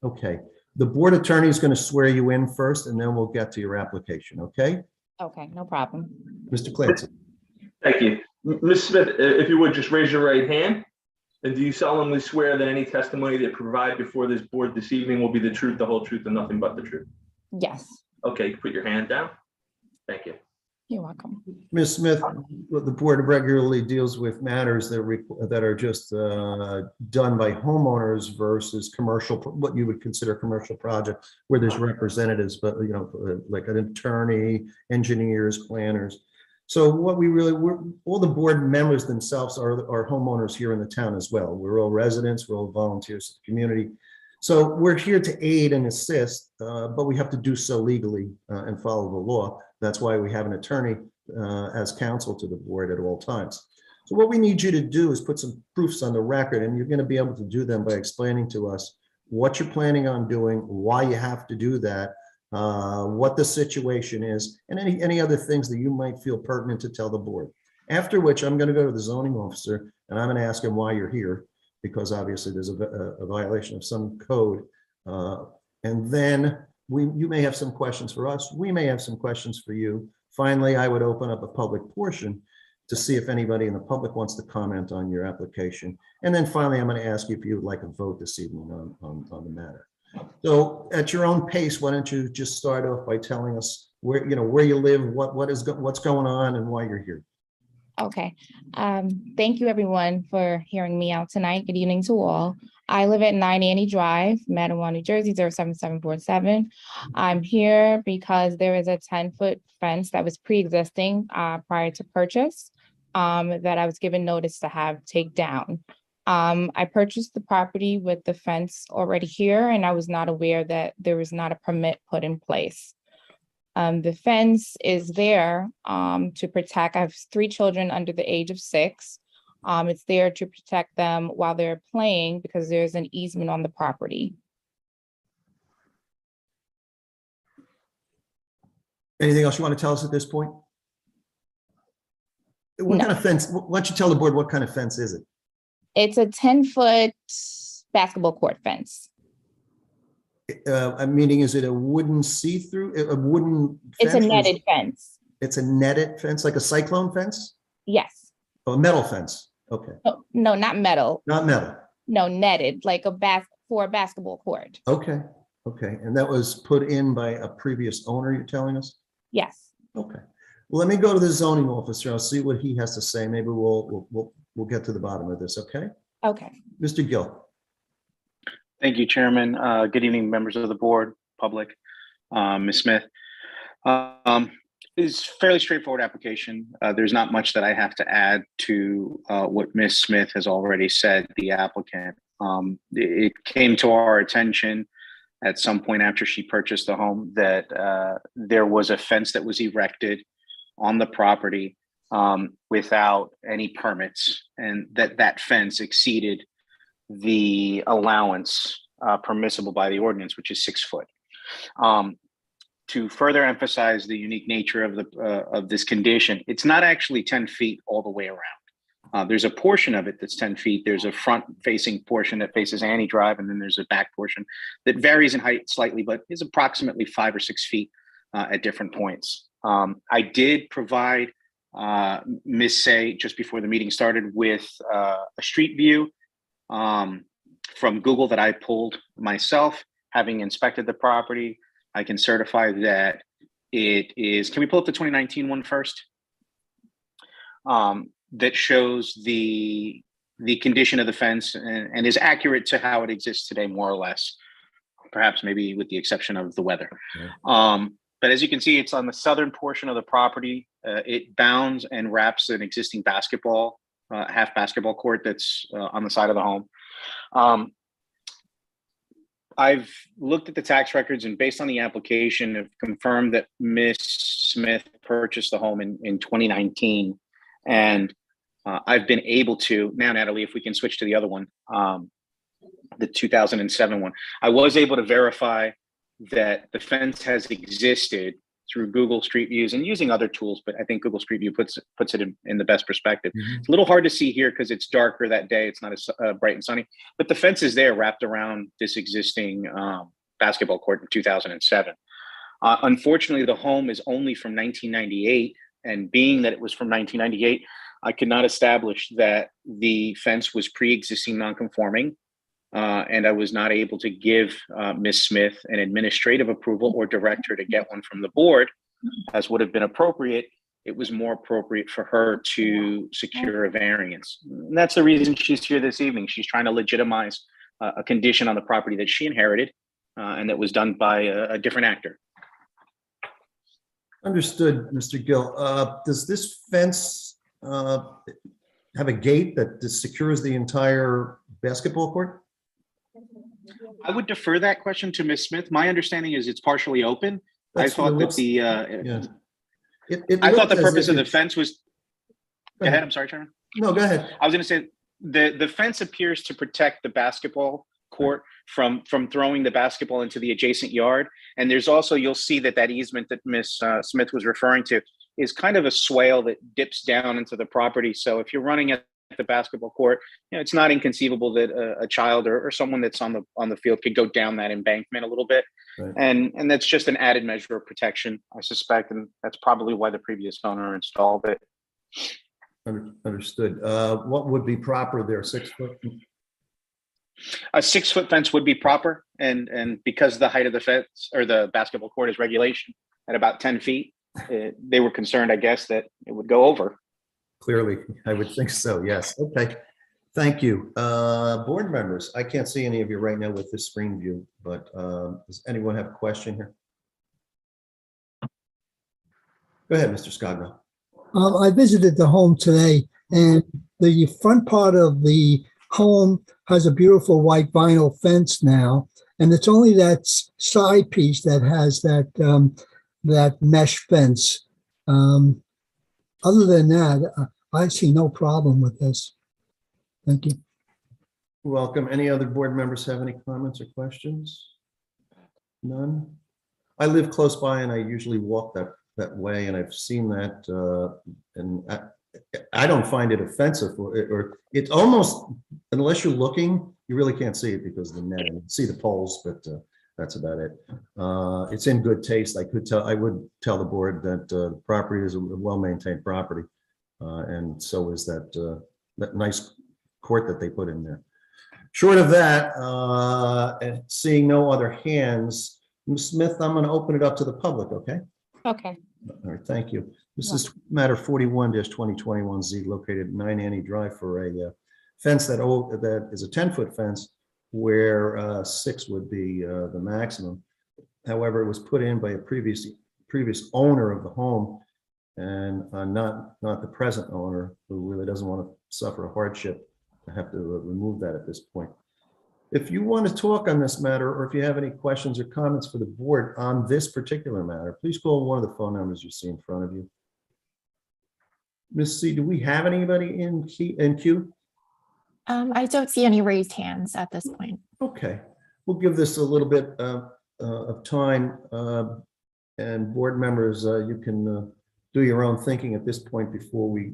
Okay. The board attorney is going to swear you in first, and then we'll get to your application, okay? Okay, no problem. Mr. Clancy. Thank you. Ms. Smith, if you would just raise your right hand. And do you solemnly swear that any testimony that you provide before this board this evening will be the truth, the whole truth, and nothing but the truth? Yes, Okay, put your hand down. Thank you. you're welcome. Ms. Smith, the board regularly deals with matters that are just done by homeowners versus commercial, what you would consider commercial project, where there's representatives, but like an attorney, engineers, planners. So what all the board members themselves are homeowners here in the town as well. We're all residents, we're all volunteers of the community. So we're here to aid and assist, but we have to do so legally and follow the law. That's why we have an attorney as counsel to the board at all times. So what we need you to do is put some proofs on the record, and you're going to be able to do them by explaining to us what you're planning on doing, why you have to do that, what the situation is, and any other things that you might feel pertinent to tell the board. After which, I'm going to go to the zoning officer, and I'm going to ask him why you're here, because obviously there's a violation of some code. And then you may have some questions for us. We may have some questions for you. Finally, I would open up a public portion to see if anybody in the public wants to comment on your application. And then finally, I'm going to ask you if you would like a vote this evening on the matter. So at your own pace, why don't you just start off by telling us where you live, what's going on, and why you're here. Okay. Thank you everyone for hearing me out tonight. Good evening to all. I live at 9 Annie Drive, Mattawa, New Jersey, 07747. I'm here because there is a 10-foot fence that was pre-existing prior to purchase that I was given notice to have take down. I purchased the property with the fence already here, and I was not aware that there was not a permit put in place. The fence is there to protect. I have 3 children under the age of 6. It's there to protect them while they're playing because there's an easement on the property. Anything else you want to tell us at this point? What No. kind of fence? Why don't you tell the board what kind of fence is it? It's a 10-foot basketball court fence. Meaning, is it a wooden see-through, a wooden? It's a fence? netted fence. It's a netted fence, like a cyclone fence? Yes. Oh, a metal fence. Okay, Oh, no, not metal. not metal. No, netted, like for a basketball court. Okay, okay. And that was put in by a previous owner, you're telling us? Yes. Okay. Well, let me go to the zoning officer. I'll see what he has to say. Maybe we'll get to the bottom of this, okay? Okay. Mr. Gill. Thank you, Chairman. Good evening, members of the board, public, Ms. Smith. It's a fairly straightforward application. There's not much that I have to add to what Ms. Smith has already said, the applicant. It came to our attention at some point after she purchased the home that there was a fence that was erected on the property without any permits, and that fence exceeded the allowance permissible by the ordinance, which is 6 foot. To further emphasize the unique nature of this condition, it's not actually 10 feet all the way around. There's a portion of it that's 10 feet. There's a front-facing portion that faces Annie Drive, and then there's a back portion that varies in height slightly, but is approximately 5 or 6 feet at different points. I did provide Ms. Say just before the meeting started with a street view from Google that I pulled myself, having inspected the property. I can certify that it is, can we pull up the 2019 one first? That shows the condition of the fence and is accurate to how it exists today, more or less, perhaps maybe with the exception of the weather. Yeah. But as you can see, it's on the southern portion of the property. It bounds and wraps an existing basketball, half basketball court that's on the side of the home. I've looked at the tax records, and based on the application, have confirmed that Ms. Smith purchased the home in 2019. And I've been able to, now Natalie, if we can switch to the other one, the 2007 one, I was able to verify that the fence has existed through Google Street Views and using other tools, but I think Google Street View puts it in the best perspective. Mm-hmm. It's a little hard to see here because it's darker that day. It's not as bright and sunny, but the fence is there wrapped around this existing basketball court in 2007. Unfortunately, the home is only from 1998, and being that it was from 1998, I could not establish that the fence was pre-existing non-conforming, and I was not able to give Ms. Smith an administrative approval or direct her to get one from the board, as would have been appropriate. It was more appropriate for her to secure a variance. And that's the reason she's here this evening. She's trying to legitimize a condition on the property that she inherited and that was done by a different actor. Understood, Mr. Gill. Does this fence have a gate that secures the entire basketball court? I would defer that question to Ms. Smith. My understanding is it's partially open. I thought that the I thought the purpose of the fence was. Go ahead. I'm sorry, Chairman. No, go ahead. I was going to say the fence appears to protect the basketball court from throwing the basketball into the adjacent yard. And there's also, you'll see that easement that Ms. Smith was referring to is kind of a swale that dips down into the property. So if you're running at the basketball court, it's not inconceivable that a child or someone that's on the field could go down that embankment a little bit. Right. And that's just an added measure of protection, I suspect. And that's probably why the previous owner installed it. Understood. What would be proper there? 6 foot? A 6 foot fence would be proper. And because the height of the fence or the basketball court is regulation at about 10 feet, they were concerned, I guess, that it would go over. Clearly, I would think so. Yes. Okay. Thank you. Board members, I can't see any of you right now with this screen view, but does anyone have a question here? Go ahead, Mr. Scogno. I visited the home today, and the front part of the home has a beautiful white vinyl fence now, and it's only that side piece that has that mesh fence. Other than that, I see no problem with this. Thank you. Welcome. Any other board members have any comments or questions? None? I live close by and I usually walk that way, and I've seen that, and I don't find it offensive, or it's almost, unless you're looking, you really can't see it because of the net. You see the poles, but that's about it. It's in good taste. I would tell the board that the property is a well-maintained property, and so is that nice court that they put in there. Short of that, and seeing no other hands, Ms. Smith, I'm going to open it up to the public. Okay. Okay. All right. Thank you. This is matter 41-2021Z, located at 9 Annie Drive, for a fence that is a 10-foot fence, where 6 would be the maximum. However, it was put in by a previous owner of the home, and not the present owner, who really doesn't want to suffer a hardship to have to remove that at this point. If you want to talk on this matter, or if you have any questions or comments for the board on this particular matter, please call one of the phone numbers you see in front of you. Ms. C, do we have anybody in queue? I don't see any raised hands at this point. Okay, we'll give this a little bit of time. And board members, you can do your own thinking at this point before we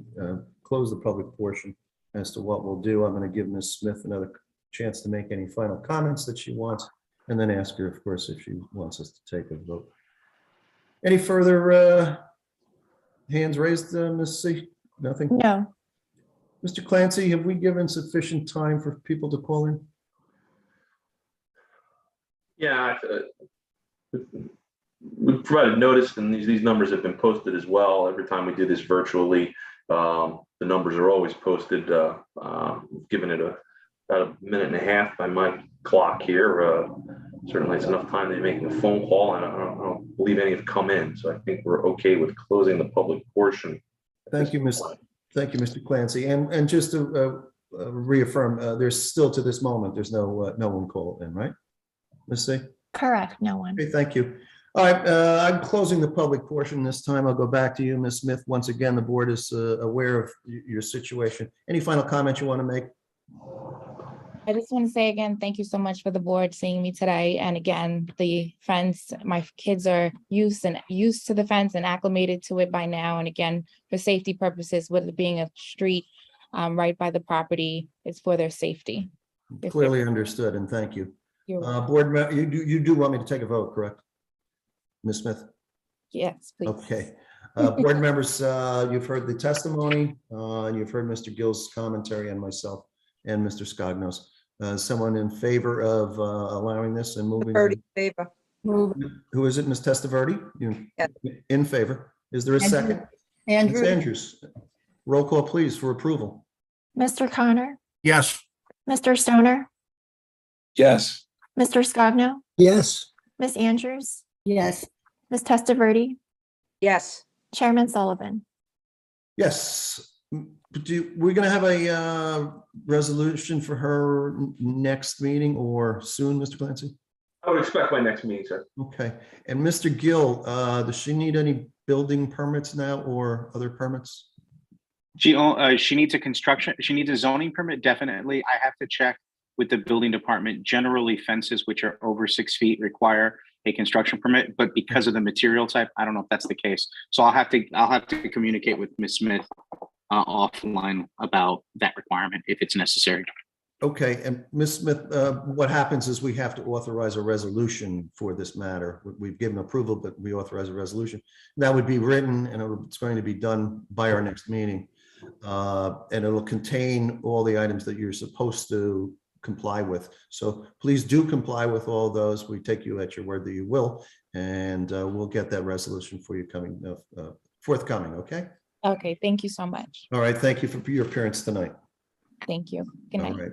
close the public portion as to what we'll do. I'm going to give Ms. Smith another chance to make any final comments that she wants, and then ask her, of course, if she wants us to take a vote. Any further hands raised, Ms. C? Nothing? No. Mr. Clancy, have we given sufficient time for people to call in? Yeah, we provided notice, and these numbers have been posted as well. Every time we do this virtually, the numbers are always posted. Given it about a minute and a half by my clock here. Certainly, it's enough time to be making a phone call, and I don't believe any have come in. So I think we're okay with closing the public portion. Thank you, Mr. Clancy. And just to reaffirm, there's still to this moment, there's no one called in, right? Ms. C? Correct, no one. Okay, thank you. All right, I'm closing the public portion this time. I'll go back to you, Ms. Smith. Once again, the board is aware of your situation. Any final comments you want to make? I just want to say again, thank you so much for the board seeing me today. And again, the fence, my kids are used to the fence and acclimated to it by now. And again, for safety purposes, with it being a street right by the property, it's for their safety. Clearly understood, and thank you. You're welcome. Board member, you do want me to take a vote, correct? Ms. Smith? Yes, please. Okay. Board members, you've heard the testimony, and you've heard Mr. Gill's commentary and myself and Mr. Scognos. Someone in favor of allowing this and moving? Testaverde, favor. Move. Who is it, Ms. Testaverde? You Yes. in favor? Is there a second? Ms. Andrews, Andrews, roll call, please, for approval. Mr. Connor, Yes. Mr. Stoner, Yes. Mr. Scogno, Yes. Ms. Andrews, yes. Ms. Testaverde, Yes. Chairman Sullivan. Yes. We're going to have a resolution for her next meeting or soon, Mr. Clancy? I would expect my next meeting, sir. Okay. And Mr. Gill, does she need any building permits now or other permits? She needs she needs a zoning permit, definitely. I have to check with the building department. Generally, fences which are over 6 feet require a construction permit, but because of the material type, I don't know if that's the case. So I'll have to communicate with Ms. Smith offline about that requirement if it's necessary. Okay, and Ms. Smith, what happens is we have to authorize a resolution for this matter. We've given approval, but we authorize a resolution. That would be written, and it's going to be done by our next meeting. And it'll contain all the items that you're supposed to comply with. So please do comply with all those. We take you at your word that you will, and we'll get that resolution for you forthcoming, okay? Okay, thank you so much. All right, thank you for your appearance tonight. Thank you. Good All night. right.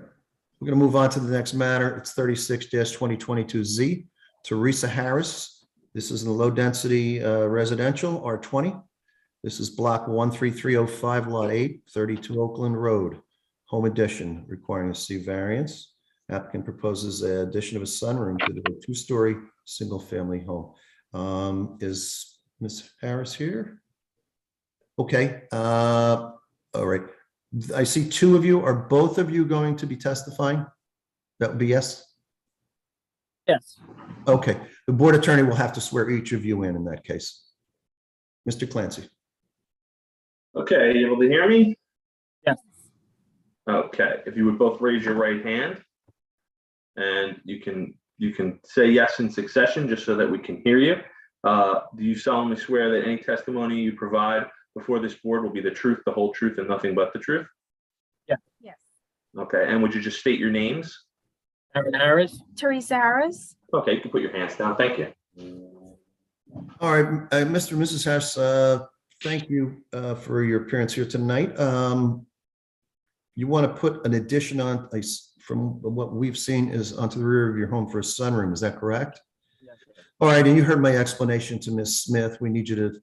We're going to move on to the next matter. It's 36-2022Z. Teresa Harris. This is in the low density residential R20. This is block 13305, lot 8, 32 Oakland Road, home addition, requiring a C variance. Applicant proposes the addition of a sunroom to the 2-story single-family home. Is Ms. Harris here? Okay. All right. I see 2 of you. Are both of you going to be testifying? That would be yes? Yes. Okay. The board attorney will have to swear each of you in that case. Mr. Clancy. Okay, you able to hear me? Yes. Okay, if you would both raise your right hand, and you can say yes in succession, just so that we can hear you. Do you solemnly swear that any testimony you provide before this board will be the truth, the whole truth, and nothing but the truth? Yes. Yes. Okay, and would you just state your names? Aaron Harris. Teresa Harris? Okay, you can put your hands down. Thank you. All right, Mr. and Mrs. Harris, thank you for your appearance here tonight. You want to put an addition on, from what we've seen, is onto the rear of your home for a sunroom. Is that correct? Yes, sir. All right, and you heard my explanation to Ms. Smith. We need you to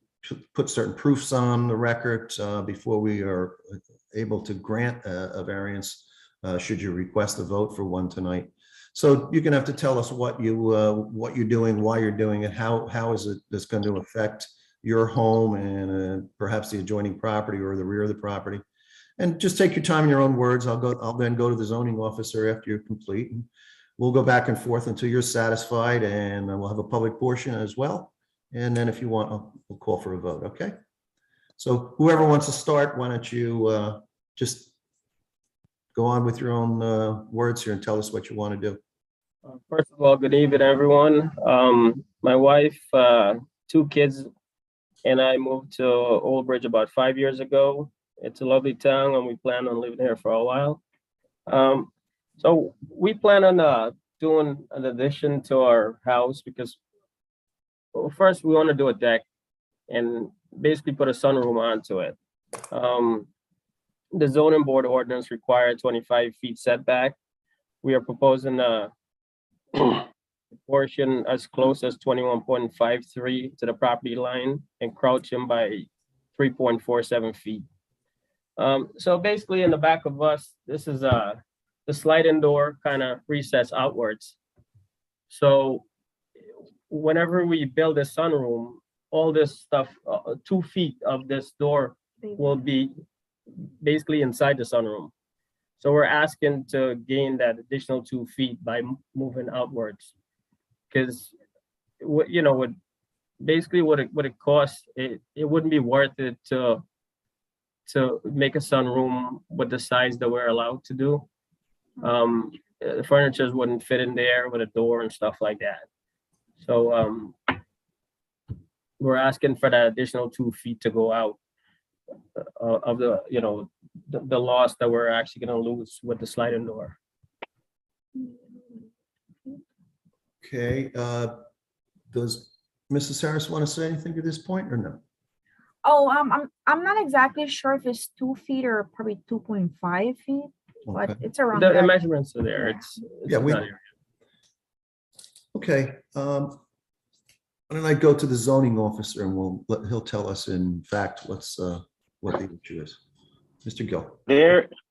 put certain proofs on the record before we are able to grant a variance, should you request a vote for one tonight. So you're gonna have to tell us what you're doing, why you're doing it, how is it this going to affect your home and perhaps the adjoining property or the rear of the property. And just take your time in your own words. I'll then go to the zoning officer after you're complete. And we'll go back and forth until you're satisfied, and we'll have a public portion as well. And then if you want, we'll call for a vote, okay? So whoever wants to start, why don't you just go on with your own words here and tell us what you want to do. First of all, good evening, everyone. My wife, 2 kids, and I moved to Old Bridge about 5 years ago. It's a lovely town, and we plan on living here for a while. So we plan on doing an addition to our house because, well, first we want to do a deck and basically put a sunroom onto it. The zoning board ordinance required 25 feet setback. We are proposing a portion as close as 21.53 to the property line, encroaching by 3.47 feet. So basically in the back of us, this is the sliding door kind of recess outwards. So whenever we build a sunroom, all this stuff, 2 feet of this door will be basically inside the sunroom. So we're asking to gain that additional 2 feet by moving outwards. Because, you know, what it costs, it wouldn't be worth it to make a sunroom with the size that we're allowed to do. The furniture wouldn't fit in there with a door and stuff like that. So we're asking for that additional 2 feet to go out of the, you know, the loss that we're actually going to lose with the sliding door. Okay, does Mrs. Harris want to say anything at this point or no? Oh, I'm not exactly sure if it's 2 feet or probably 2.5 feet, but Okay. it's around The that. measurements are there. It's Yeah, not here. Okay, why don't I go to the zoning officer and he'll tell us in fact what the issue is. Mr. Gill.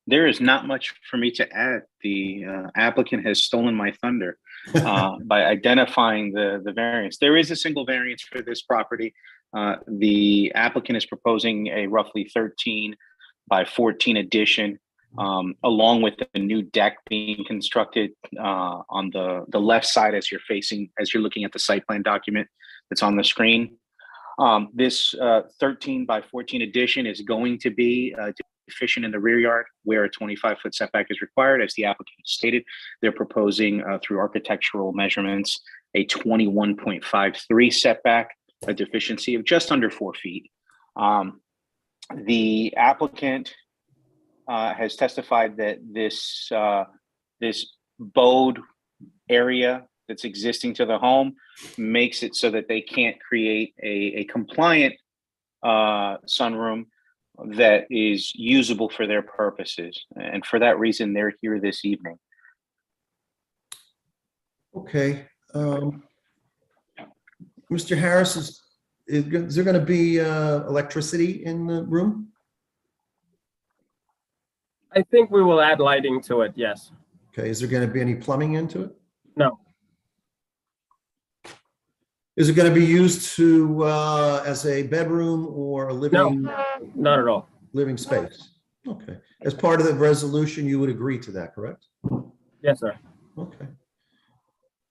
There is not much for me to add. The applicant has stolen my thunder by identifying the variance. There is a single variance for this property. The applicant is proposing a roughly 13 by 14 addition, along with a new deck being constructed on the left side as you're looking at the site plan document that's on the screen. This 13 by 14 addition is going to be deficient in the rear yard where a 25-foot setback is required. As the applicant stated, they're proposing through architectural measurements a 21.53 setback, a deficiency of just under 4 feet. The applicant has testified that this bowed area that's existing to the home makes it so that they can't create a compliant sunroom that is usable for their purposes. And for that reason, they're here this evening. Okay. Mr. Harris, is there going to be electricity in the room? I think we will add lighting to it, yes. Okay, is there going to be any plumbing into it? No, Is it going to be used to as a bedroom or a living not at all. living space? Okay. As part of the resolution, you would agree to that, correct? Yes, sir. Okay.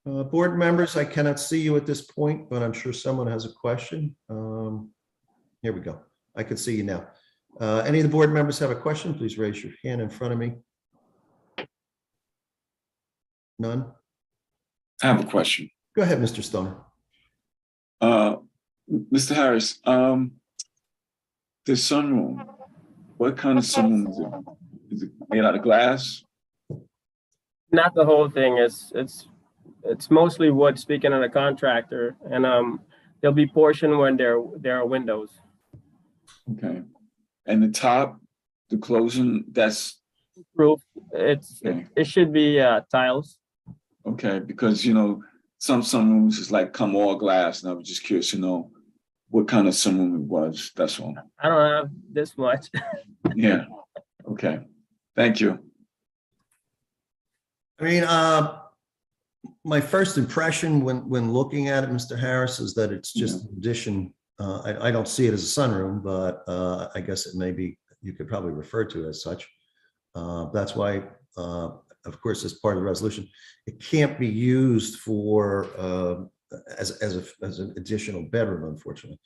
Board members, I cannot see you at this point, but I'm sure someone has a question. Here we go. I can see you now. Any of the board members have a question? Please raise your hand in front of me. None? I have a question. Go ahead, Mr. Stoner. Mr. Harris, the sunroom, what kind of sunroom is it? Is it made out of glass? Not the whole thing. It's mostly wood, speaking of the contractor, and there'll be portion when there are windows. Okay. And the top, the closing, that's Roof, okay. it should be tiles. Okay, because you know, some sunrooms is like come all glass, and I was just curious to know what kind of sunroom it was. That's all. I don't have this much. Yeah. Okay. Thank you. I mean, my first impression when looking at it, Mr. Harris, is that it's just an addition. I don't see it as a sunroom, but I guess it may be, you could probably refer to it as such. That's why, of course, as part of the resolution, it can't be used for as an additional bedroom, unfortunately.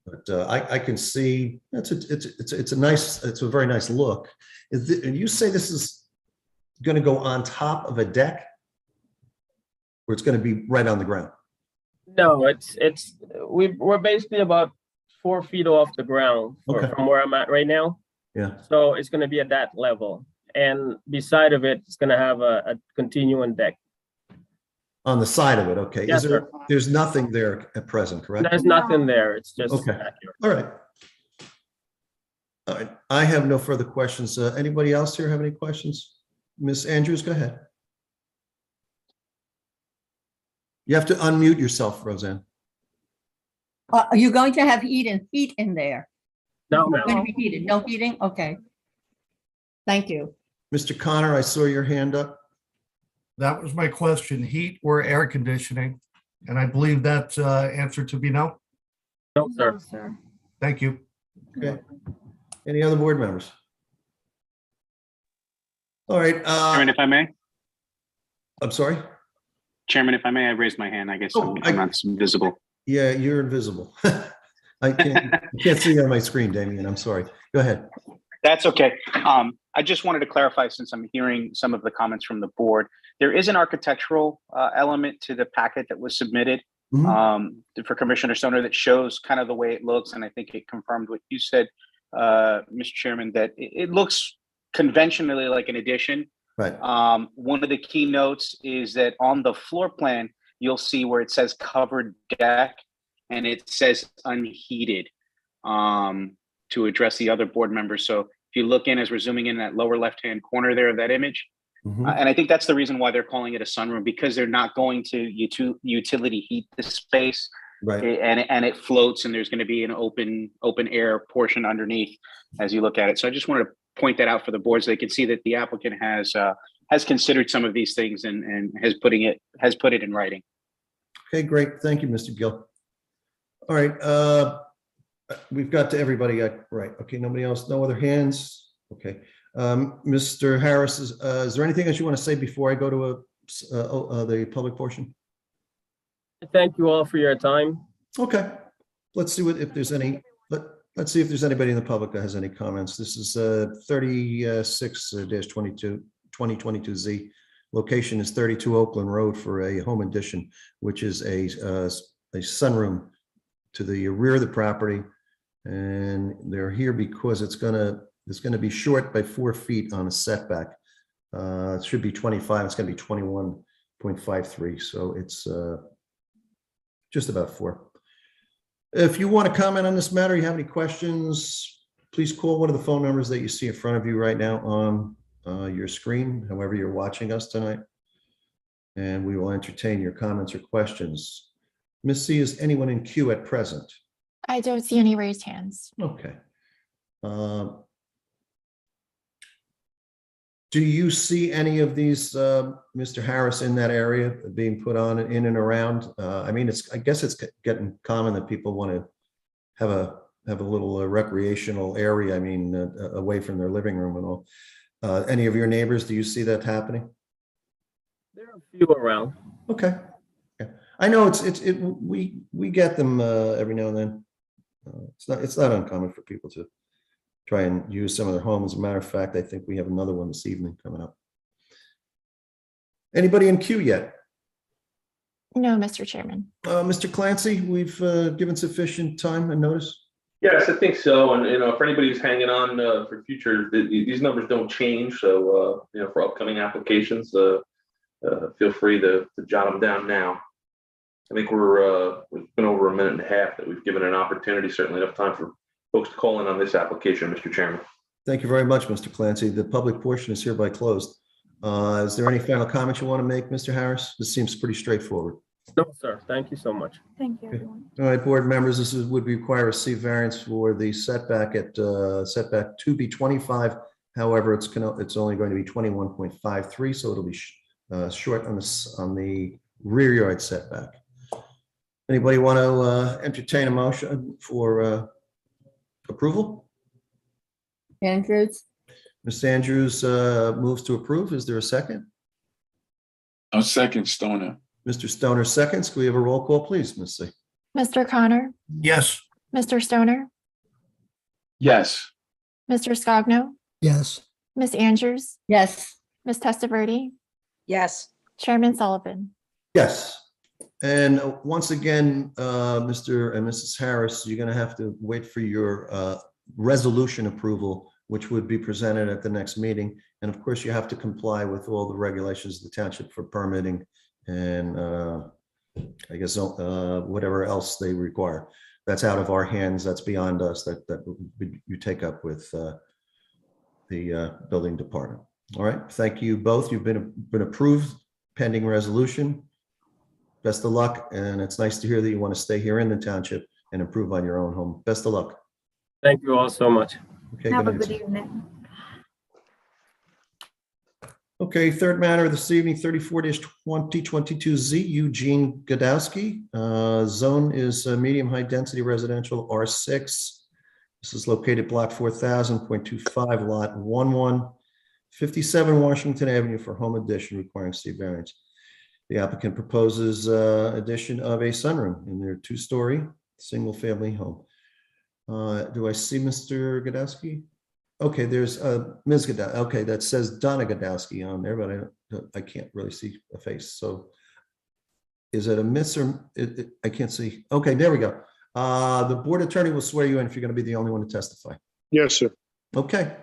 But I can see it's a very nice look. And you say this is going to go on top of a deck, or it's going to be right on the ground? No, we're basically about 4 feet off the ground from where I'm at right now. Yeah. So it's going to be at that level, and beside of it, it's going to have a continuing deck. On the side of it, okay. Yes, sir. There's nothing there at present, correct? There's nothing there. It's just Okay. accurate. All right. All right. I have no further questions. Anybody else here have any questions? Ms. Andrews, go ahead. You have to unmute yourself, Roseanne. Are you going to have heat in there? No, It's going ma'am. to be heated, no heating? Okay. Thank you. Mr. Connor, I saw your hand up. That was my question, heat or air conditioning? And I believe that answer to be no. No, sir. Sir. Thank you. Okay. Any other board members? All right. Chairman, if I may, I'm sorry. Chairman, if I may, I raised my hand. I guess Oh, I'm not visible. Yeah, you're invisible. I can't see you on my screen, Damien. I'm sorry. Go ahead. That's okay. I just wanted to clarify, since I'm hearing some of the comments from the board, there is an architectural element to the packet that was submitted for Commissioner Stoner that shows kind of the way it looks. And I think it confirmed what you said, Mr. Chairman, that it looks conventionally like an addition. Right. One of the key notes is that on the floor plan, you'll see where it says covered deck and it says unheated to address the other board members. So if you look in, as we're zooming in that lower left-hand corner there of that image, and I think that's the reason why they're calling it a sunroom, because they're not going to utility heat the space, right? And it floats, and there's going to be an open air portion underneath as you look at it. So I just wanted to point that out for the board so they can see that the applicant has considered some of these things and has put it in writing. Okay, great. Thank you, Mr. Gill. All right. We've got to everybody. Right. Okay. Nobody else. No other hands. Okay. Mr. Harris, is there anything else you want to say before I go to the public portion? Thank you all for your time. Okay. Let's see if there's any. Let's see if there's anybody in the public that has any comments. This is 36-2022Z. Location is 32 Oakland Road for a home addition, which is a sunroom to the rear of the property. And they're here because it's going to be short by 4 feet on a setback. It should be 25. It's going to be 21.53. So it's just about 4. If you want to comment on this matter, you have any questions, please call one of the phone numbers that you see in front of you right now on your screen, however you're watching us tonight, and we will entertain your comments or questions. Ms. C, is anyone in queue at present? I don't see any raised hands. Okay. Do you see any of these, Mr. Harris, in that area being put on in and around? I mean, I guess it's getting common that people want to have a little recreational area. I mean, away from their living room and all. Any of your neighbors, do you see that happening? There are a few around. Okay. Yeah. I know we get them every now and then. It's not uncommon for people to try and use some of their homes. As a matter of fact, I think we have another one this evening coming up. Anybody in queue yet? No, Mr. Chairman. Mr. Clancy, we've given sufficient time and notice. Yes, I think so. And, for anybody who's hanging on for future, these numbers don't change. So, for upcoming applications, feel free to jot them down now. I think we've been over a minute and a half that we've given an opportunity, certainly enough time for folks to call in on this application, Mr. Chairman. Thank you very much, Mr. Clancy. The public portion is hereby closed. Is there any final comments you want to make, Mr. Harris? This seems pretty straightforward. No, sir. Thank you so much. Thank you, everyone. All right, board members, this would require a C variance for the setback at setback to be 25. However, it's only going to be 21.53, so it'll be short on the rear yard setback. Anybody want to entertain a motion for approval? Andrews, Ms. Andrews moves to approve. Is there a second? I'll second Stoner. Mr. Stoner seconds. Can we have a roll call, please, Ms. C? Mr. Connor, Yes. Mr. Stoner, Yes. Mr. Scogno, Yes. Ms. Andrews, yes. Ms. Testaverde, Yes. Chairman Sullivan. Yes. And once again, Mr. and Mrs. Harris, you're going to have to wait for your resolution approval, which would be presented at the next meeting. And of course, you have to comply with all the regulations of the township for permitting and I guess whatever else they require. That's out of our hands. That's beyond us. That you take up with the building department. All right. Thank you both. You've been approved pending resolution. Best of luck. And it's nice to hear that you want to stay here in the township and improve on your own home. Best of luck. Thank you all so much. Okay. Have a night, good sir. evening. Okay, third matter of this evening, 34-2022Z, Eugene Godowski. Zone is medium high density residential R6. This is located block 4000.25 lot 11, 57 Washington Avenue for home addition requiring C variance. The applicant proposes addition of a sunroom in their two-story single family home. Do I see Mr. Godowski? Okay, there's Ms. Godowski. Okay, that says Donna Godowski on there, but I can't really see a face. So is it a miss or I can't see? Okay, there we go. The board attorney will swear you in if you're going to be the only one to testify. Yes, sir. Okay.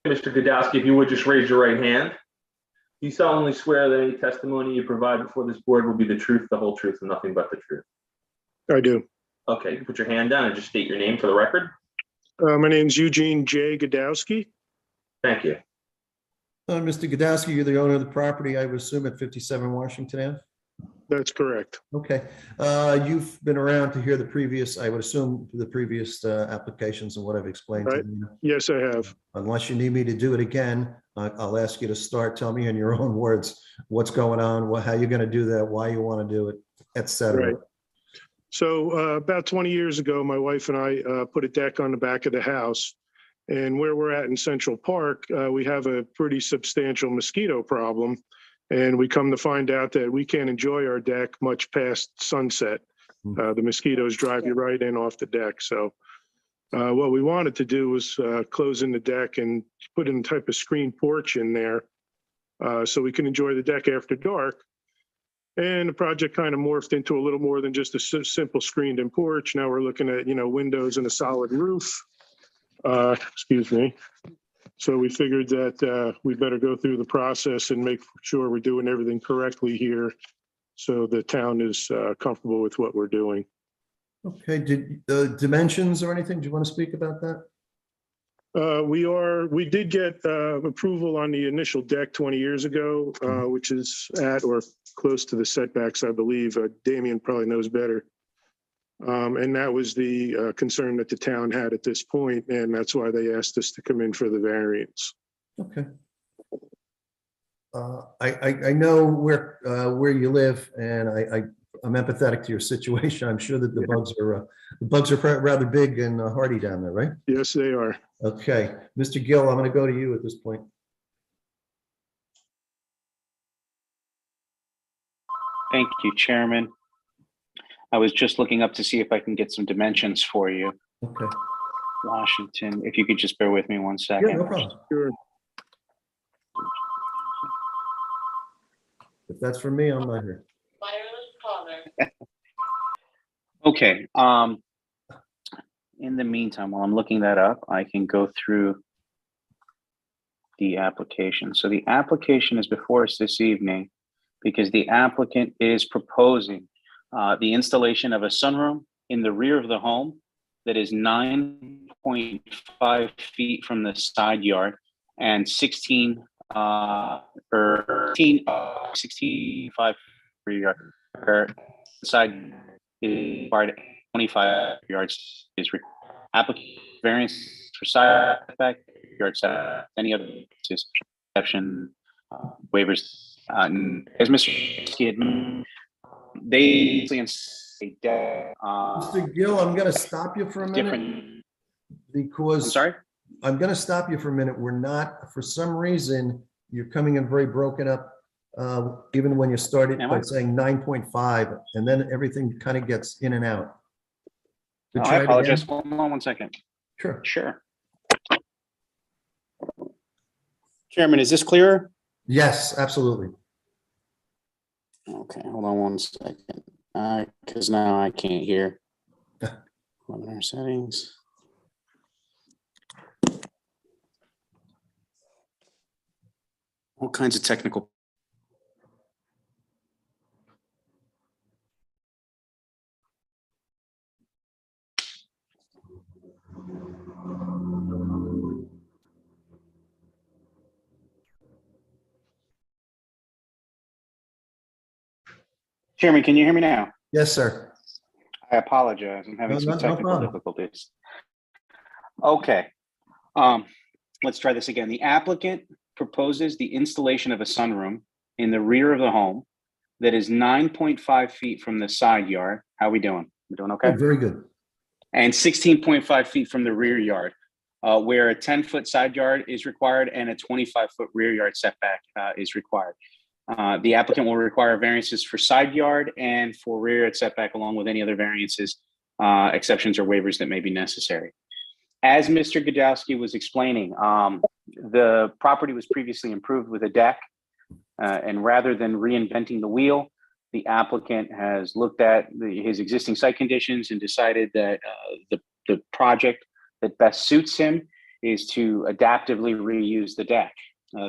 Mr. Godowski, if you would just raise your right hand. You solemnly swear that any testimony you provide before this board will be the truth, the whole truth, and nothing but the truth. I do. Okay, you can put your hand down and just state your name for the record. My name's Eugene J. Godowski. Thank you. Mr. Godowski, you're the owner of the property, I would assume, at 57 Washington Ave? That's correct. Okay. You've been around to hear the previous, I would assume, the previous applications and what I've explained to you. Yes, I have. Unless you need me to do it again, I'll ask you to start. Tell me in your own words what's going on, how you're going to do that, why you want to do it, et cetera. Right. So about 20 years ago, my wife and I put a deck on the back of the house. And where we're at in Central Park, we have a pretty substantial mosquito problem. And we come to find out that we can't enjoy our deck much past sunset. The mosquitoes drive you right in off the deck. So what we wanted to do was close in the deck and put in a type of screen porch in there so we can enjoy the deck after dark. And the project kind of morphed into a little more than just a simple screened in porch. Now we're looking at, windows and a solid roof. Excuse me. So we figured that we better go through the process and make sure we're doing everything correctly here so the town is comfortable with what we're doing. Okay, did the dimensions or anything, do you want to speak about that? We did get approval on the initial deck 20 years ago, which is at or close to the setbacks, I believe. Damien probably knows better. And that was the concern that the town had at this point, and that's why they asked us to come in for the variance. Okay. I know where you live, and I'm empathetic to your situation. I'm sure that the bugs are rather big and hardy down there, right? Yes, they are. Okay, Mr. Gill, I'm going to go to you at this point. Thank you, Chairman. I was just looking up to see if I can get some dimensions for you. Okay. Washington, if you could just bear with me 1 second. Yeah, no problem. Sure. If that's for me, I'm not here. Okay. In the meantime, while I'm looking that up, I can go through the application. So the application is before us this evening because the applicant is proposing the installation of a sunroom in the rear of the home that is 9.5 feet from the side yard and 65 rear yard. Side is required 25 yards is application variance for side setback yard setback. Any other exception waivers As Mr. Skid, they a deck. Mr. Gill, I'm going to stop you for a minute Different. because I'm sorry. I'm going to stop you for a minute. We're not, for some reason, you're coming in very broken up. Even when you started Am by I? saying 9.5, and then everything kind of gets in and out. Oh, Try I it apologize. again. Hold on one second. Sure. Sure. Chairman, is this clearer? Yes, absolutely. Okay, hold on one second. Because now I can't hear. Webinar settings. All kinds of technical. Chairman, can you hear me now? Yes, sir. I apologize. I'm having No, some no technical problem. difficulties. Okay. Let's try this again. The applicant proposes the installation of a sunroom in the rear of the home that is 9.5 feet from the side yard. How we doing? We doing okay? Oh, very good. And 16.5 feet from the rear yard, where a 10-foot side yard is required and a 25-foot rear yard setback is required. The applicant will require variances for side yard and for rear yard setback, along with any other variances, exceptions, or waivers that may be necessary. As Mr. Godowski was explaining, the property was previously improved with a deck, and rather than reinventing the wheel, the applicant has looked at his existing site conditions and decided that the project that best suits him is to adaptively reuse the deck.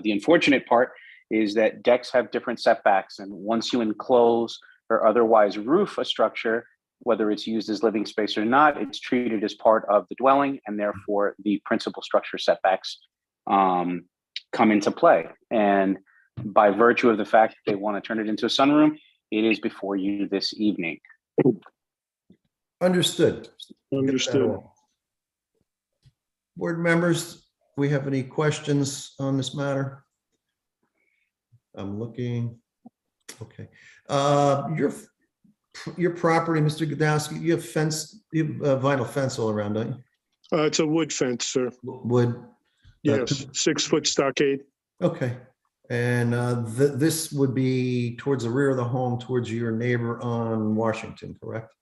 The unfortunate part is that decks have different setbacks, and once you enclose or otherwise roof a structure, whether it's used as living space or not, it's treated as part of the dwelling, and therefore the principal structure setbacks come into play. And by virtue of the fact that they want to turn it into a sunroom, it is before you this evening. Understood. Understood. Board members, do we have any questions on this matter? I'm looking. Okay. Your property, Mr. Godowski, you have fence, you have vinyl fence all around, don't you? It's a wood fence, sir. Wood? Yes, 6-foot stockade. Okay. And this would be towards the rear of the home, towards your neighbor on Washington, correct?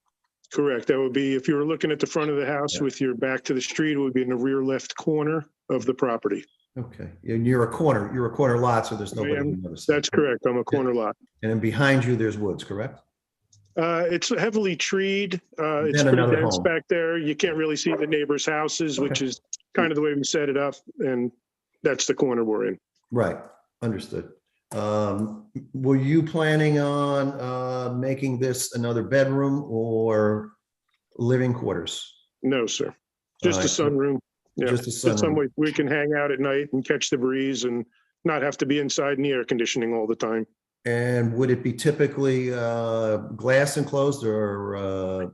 Correct. That would be, if you were looking at the front of the house with your back to the street, it would be in the rear left corner of the property. Okay. And you're a corner lot, so there's nobody on the other side. That's correct. I'm a corner lot. And then behind you, there's woods, correct? It's heavily treed. It's Then pretty another dense home. back there. You can't really see the neighbors' houses, which is kind of the way we set it up. And that's the corner we're in. Right, understood. Were you planning on making this another bedroom or living quarters? No, sir. Just a All right. sunroom. Yeah, Just a just some sunroom. way we can hang out at night and catch the breeze and not have to be inside in the air conditioning all the time. And would it be typically glass enclosed or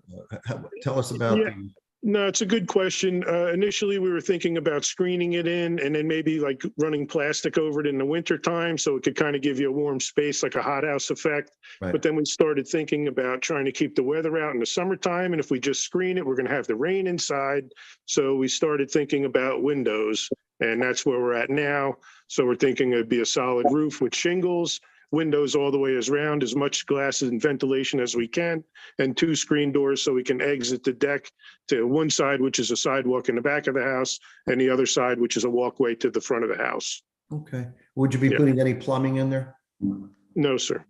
tell us about Yeah. the, No, it's a good question. Initially, we were thinking about screening it in and then maybe like running plastic over it in the winter time so it could kind of give you a warm space, like a hothouse effect. Right. But then we started thinking about trying to keep the weather out in the summertime. And if we just screen it, we're going to have the rain inside. So we started thinking about windows, and that's where we're at now. So we're thinking it'd be a solid roof with shingles, windows all the way around, as much glass and ventilation as we can, and 2 screen doors so we can exit the deck to one side, which is a sidewalk in the back of the house, and the other side, which is a walkway to the front of the house. okay. Would you be Yeah. putting any plumbing in there? No, sir.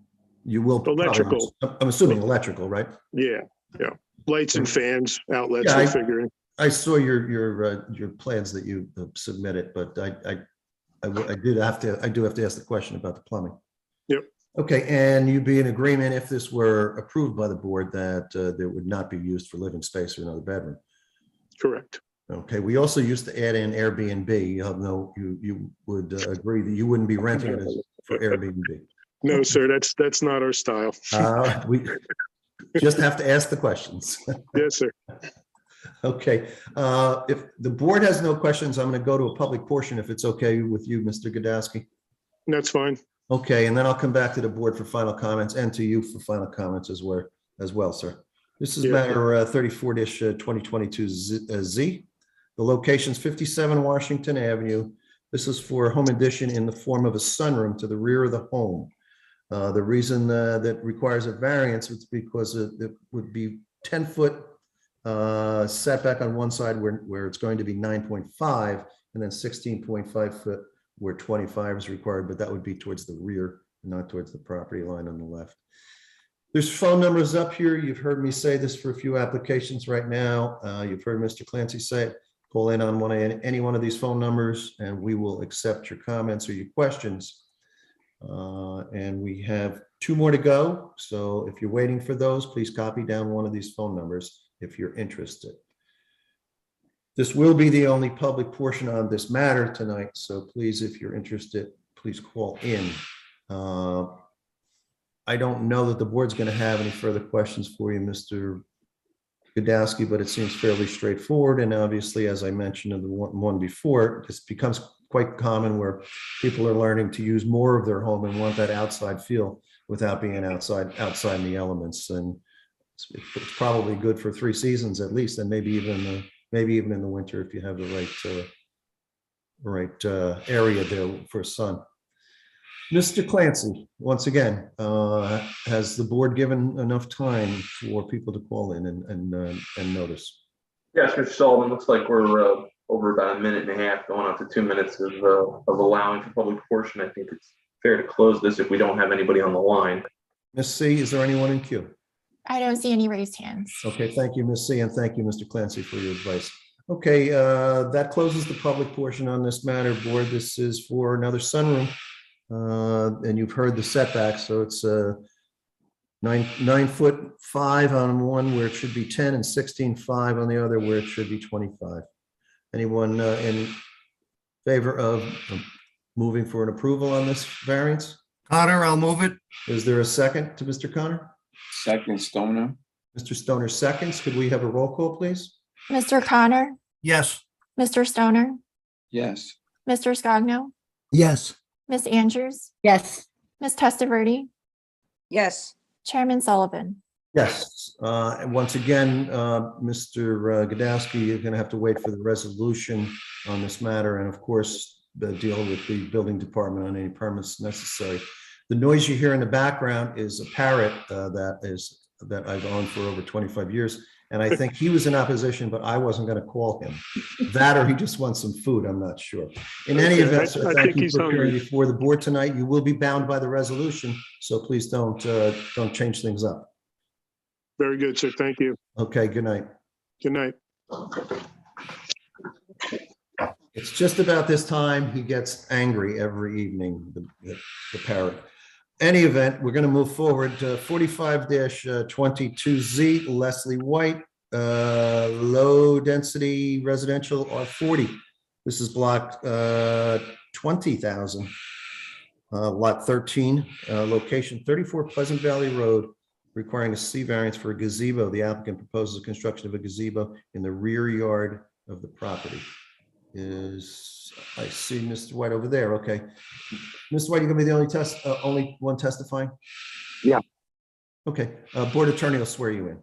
You will. probably. Electrical. I'm assuming electrical, right? Yeah, yeah. Lights and fans, outlets, Yeah, we're figuring. I saw your plans that you submitted, but I do have to ask the question about the plumbing. Yep. Okay, and you'd be in agreement if this were approved by the board that there would not be used for living space or another bedroom? Correct. Okay, we also used to add in Airbnb. You would agree that you wouldn't be renting it for Airbnb? No, sir, that's not our style. We just have to ask the questions. Yes, sir. Okay, if the board has no questions, I'm going to go to a public portion if it's okay with you, Mr. Godowski. That's fine. Okay, and then I'll come back to the board for final comments and to you for final comments as well, sir. This is Yeah. matter 34-2022 Z. The location's 57 Washington Avenue. This is for a home addition in the form of a sunroom to the rear of the home. The reason that requires a variance is because it would be 10-foot setback on one side where it's going to be 9.5 and then 16.5 foot where 25 is required, but that would be towards the rear, not towards the property line on the left. There's phone numbers up here. You've heard me say this for a few applications right now. You've heard Mr. Clancy say it. Call in on any one of these phone numbers and we will accept your comments or your questions. And we have 2 more to go. So if you're waiting for those, please copy down one of these phone numbers if you're interested. This will be the only public portion on this matter tonight. So please, if you're interested, please call in. I don't know that the board's going to have any further questions for you, Mr. Godowski, but it seems fairly straightforward. And obviously, as I mentioned in the one before, this becomes quite common where people are learning to use more of their home and want that outside feel without being outside in the elements. And it's probably good for 3 seasons at least, and maybe even in the winter if you have the right area there for sun. Mr. Clancy, once again, has the board given enough time for people to call in and notice? Yes, Mr. Sullivan, looks like we're over about 1.5 minutes, going on to 2 minutes of allowing for public portion. I think it's fair to close this if we don't have anybody on the line. Ms. C, is there anyone in queue? I don't see any raised hands. Okay, thank you, Ms. C, and thank you, Mr. Clancy, for your advice. Okay, that closes the public portion on this matter, board. This is for another sunroom. And you've heard the setback, so it's 9'5" on one where it should be 10 and 16'5" on the other where it should be 25. Anyone in favor of moving for an approval on this variance? Connor, I'll move it. Is there a second to Mr. Connor? Second, Stoner. Mr. Stoner seconds. Could we have a roll call, please? Mr. Connor, Yes. Mr. Stoner, Yes. Mr. Scogno, Yes. Ms. Andrews, Yes. Ms. Testaverde, Yes. Chairman Sullivan. Yes. And once again, Mr. Godowski, you're going to have to wait for the resolution on this matter. And of course, deal with the building department on any permits necessary. The noise you hear in the background is a parrot that I've owned for over 25 years. And I think he was in opposition, but I wasn't going to call him. That or he just wants some food, I'm not sure. In any Okay, event, I sir, think thank you he's for appearing hungry. before the board tonight. You will be bound by the resolution, so please don't change things up. Very good, sir. Thank you. Okay, good night. Good night. It's just about this time he gets angry every evening, the parrot. Any event, we're going to move forward to 45-22Z, Leslie White, low density residential R40. This is block 20,000, lot 13, location 34 Pleasant Valley Road, requiring a C variance for a gazebo. The applicant proposes the construction of a gazebo in the rear yard of the property. I see Mr. White over there. Okay. Mr. White, you're gonna be the only one testifying? Yeah. Okay, board attorney will swear you in.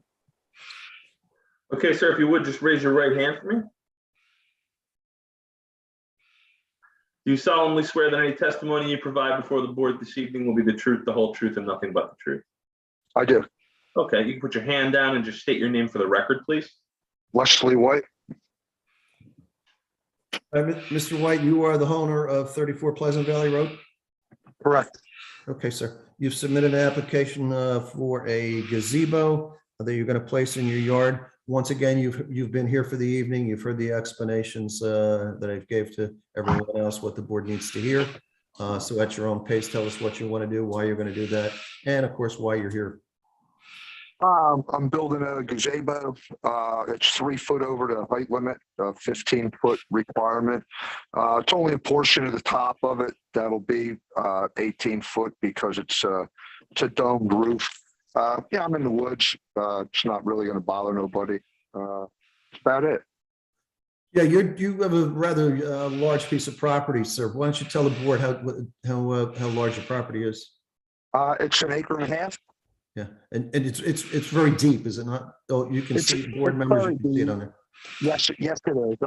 Okay, sir, if you would just raise your right hand for me. Do you solemnly swear that any testimony you provide before the board this evening will be the truth, the whole truth, and nothing but the truth? I do. Okay, you can put your hand down and just state your name for the record, please. Leslie White. Mr. White, you are the owner of 34 Pleasant Valley Road? Correct. Okay, sir. You've submitted an application for a gazebo that you're going to place in your yard. Once again, you've been here for the evening. You've heard the explanations that I gave to everyone else, what the board needs to hear. So at your own pace, tell us what you want to do, why you're going to do that, and of course, why you're here. I'm building a gazebo. It's 3 foot over the height limit, 15-foot requirement. It's only a portion of the top of it that'll be 18 foot because it's a domed roof. Yeah, I'm in the woods. It's not really going to bother nobody. That's about it. Yeah, you have a rather large piece of property, sir. Why don't you tell the board how large your property is? It's an acre and a half. Yeah, and it's very deep, is it not? Oh, you can It's- see, board it's members, very you can see it deep. on there. Yes, yes, it is.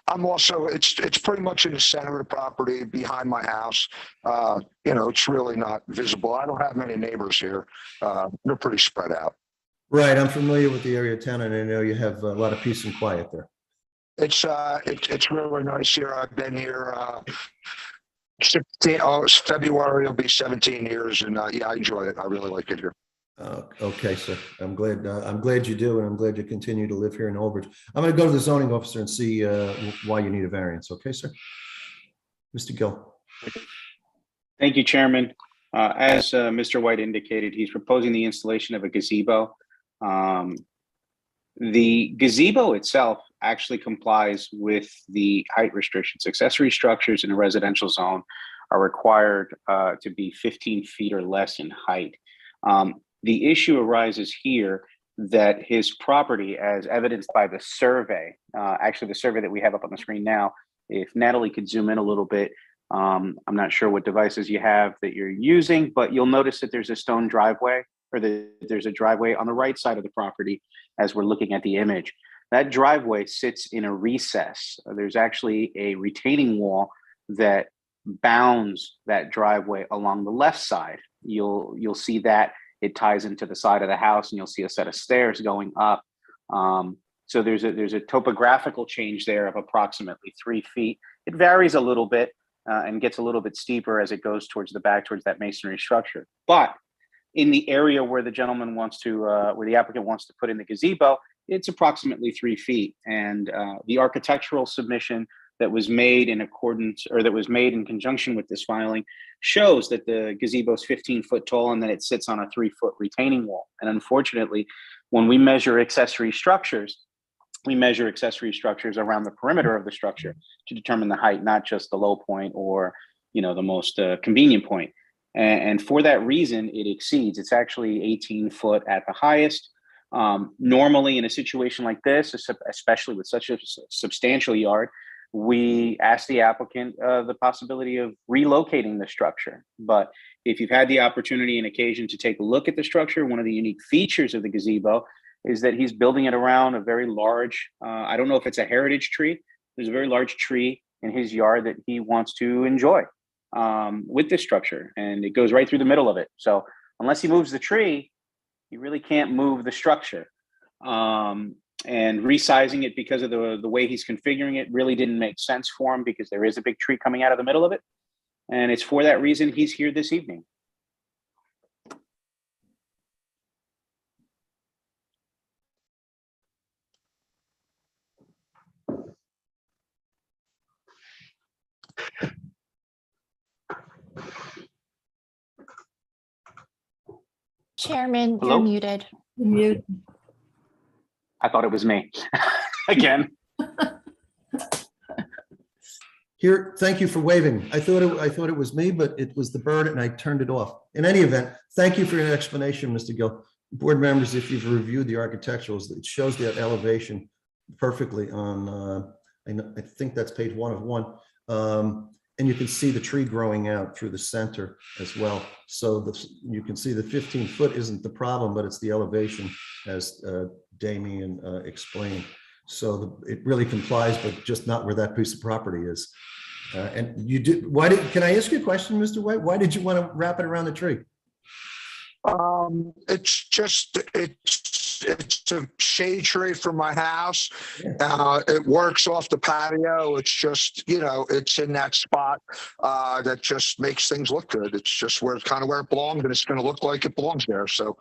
I'm also, it's pretty much in the center of the property behind my house. It's really not visible. I don't have many neighbors here. They're pretty spread out. Right, I'm familiar with the area of town, and I know you have a lot of peace and quiet there. It's really nice here. I've been here, 16, it's February, it'll be 17 years, and yeah, I enjoy it. I really like it here. Okay, sir. I'm glad you do, and I'm glad you continue to live here in Old Bridge. I'm going to go to the zoning officer and see why you need a variance. Okay, sir? Mr. Gill. Thank you, Chairman. As Mr. White indicated, he's proposing the installation of a gazebo. The gazebo itself actually complies with the height restrictions. Accessory structures in a residential zone are required to be 15 feet or less in height. The issue arises here that his property, as evidenced by the survey, actually the survey that we have up on the screen now, if Natalie could zoom in a little bit, I'm not sure what devices you have that you're using, but you'll notice that there's a stone driveway, or there's a driveway on the right side of the property as we're looking at the image. That driveway sits in a recess. There's actually a retaining wall that bounds that driveway along the left side. You'll see that it ties into the side of the house, and you'll see a set of stairs going up. So there's a topographical change there of approximately 3 feet. It varies a little bit and gets a little bit steeper as it goes towards the back, towards that masonry structure. But in the area where the gentleman wants to, where the applicant wants to put in the gazebo, it's approximately 3 feet. And the architectural submission that was made in accordance, or that was made in conjunction with this filing, shows that the gazebo is 15 foot tall and that it sits on a 3-foot retaining wall. And unfortunately, when we measure accessory structures, we measure accessory structures around the perimeter of the structure to determine the height, not just the low point or, the most convenient point. And for that reason, it exceeds. It's actually 18 foot at the highest. Normally, in a situation like this, especially with such a substantial yard, we ask the applicant the possibility of relocating the structure. But if you've had the opportunity and occasion to take a look at the structure, one of the unique features of the gazebo is that he's building it around a very large, I don't know if it's a heritage tree. There's a very large tree in his yard that he wants to enjoy with this structure, and it goes right through the middle of it. So unless he moves the tree, he really can't move the structure. And resizing it because of the way he's configuring it really didn't make sense for him, because there is a big tree coming out of the middle of it. And it's for that reason he's here this evening. Chairman, Hello? you're muted. Mute. I thought it was me again. Here, thank you for waving. I thought it was me, but it was the bird, and I turned it off. In any event, thank you for your explanation, Mr. Gill. Board members, if you've reviewed the architecturals, it shows that elevation perfectly on, I think that's page 1 of 1. And you can see the tree growing out through the center as well. So you can see the 15 foot isn't the problem, but it's the elevation, as Damien explained. So it really complies, but just not where that piece of property is. And you did, can I ask you a question, Mr. White? Why did you want to wrap it around the tree? It's a shade tree for my house. It works off the patio. It's just, it's in that spot that just makes things look good. It's just where it belongs, and it's going to look like it belongs there. So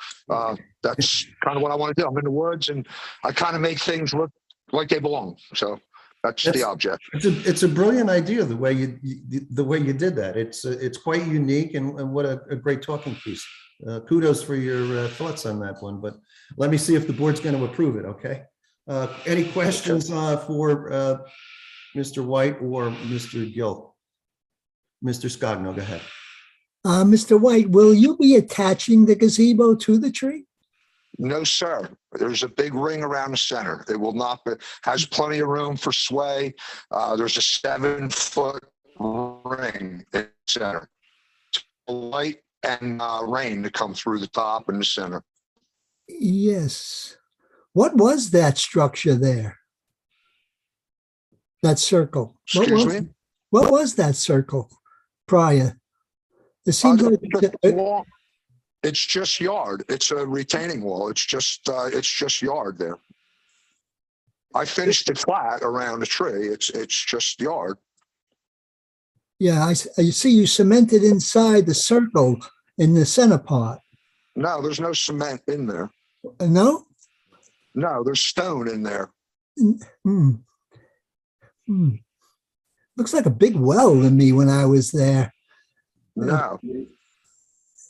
that's kind of what I want to do. I'm in the woods, and I kind of make things look like they belong. So that's the object. It's a brilliant idea, the way you did that. It's quite unique, and what a great talking piece. Kudos for your thoughts on that one, but let me see if the board's going to approve it, okay? Any questions for Mr. White or Mr. Gill? Mr. Scogno, go ahead. Mr. White, will you be attaching the gazebo to the tree? No, sir. There's a big ring around the center. It will not be, has plenty of room for sway. There's a 7-foot ring in the center. Light and rain to come through the top and the center. Yes. What was that structure there? That circle? Excuse me? What was that circle prior? It seems like It's just yard. It's a retaining wall. It's just yard there. I finished it flat around the tree. It's just yard. yeah, I see you cemented inside the circle in the center part. No, there's no cement in there. No? No, there's stone in there. Hmm. Hmm. Looks like a big well to me when I was there. No.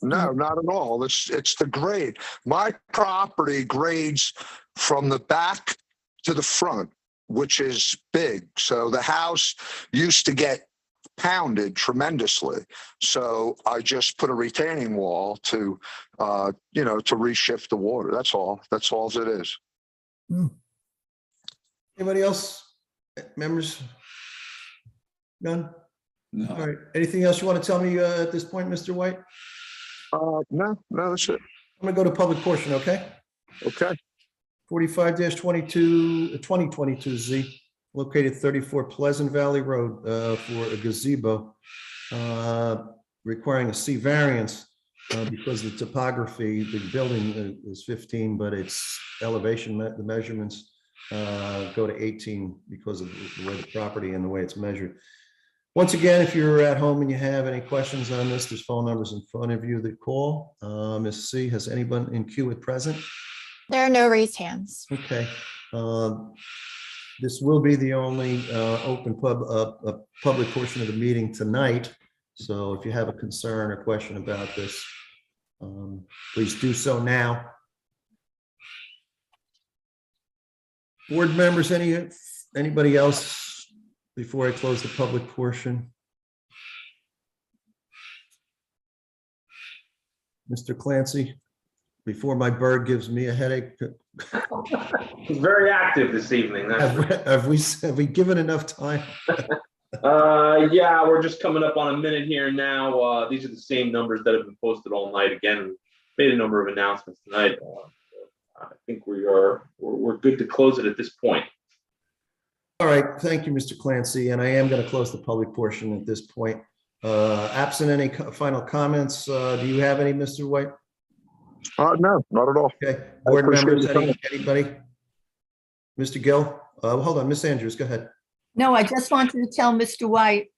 No, not at all. It's the grade. My property grades from the back to the front, which is big. So the house used to get pounded tremendously. So I just put a retaining wall to, to reshift the water. That's all. That's all it is. Anybody else? Members? None? No. All right. Anything else you want to tell me at this point, Mr. White? No, that's it. I'm gonna go to public portion, okay? Okay. 45-22, 2022Z, located 34 Pleasant Valley Road for a gazebo, requiring a C variance because the topography, the building is 15, but its elevation, the measurements go to 18 because of the way the property and the way it's measured. Once again, if you're at home and you have any questions on this, there's phone numbers in front of you that call. Ms. C, has anyone in queue at present? There are no raised hands. Okay. This will be the only open public portion of the meeting tonight. So if you have a concern or question about this, please do so now. Board members, anybody else before I close the public portion? Mr. Clancy, before my bird gives me a headache. He's very active this evening. Have we given enough time? Yeah, we're just coming up on a minute here now. These are the same numbers that have been posted all night. Again, made a number of announcements tonight. I think we're good to close it at this point. All right, thank you, Mr. Clancy, and I am going to close the public portion at this point. Absent any final comments, do you have any, Mr. White? No, not at all. Okay, board appreciate members, your time. anybody? Mr. Gill, hold on, Miss Andrews, go ahead. No, I just wanted to tell Mr. White,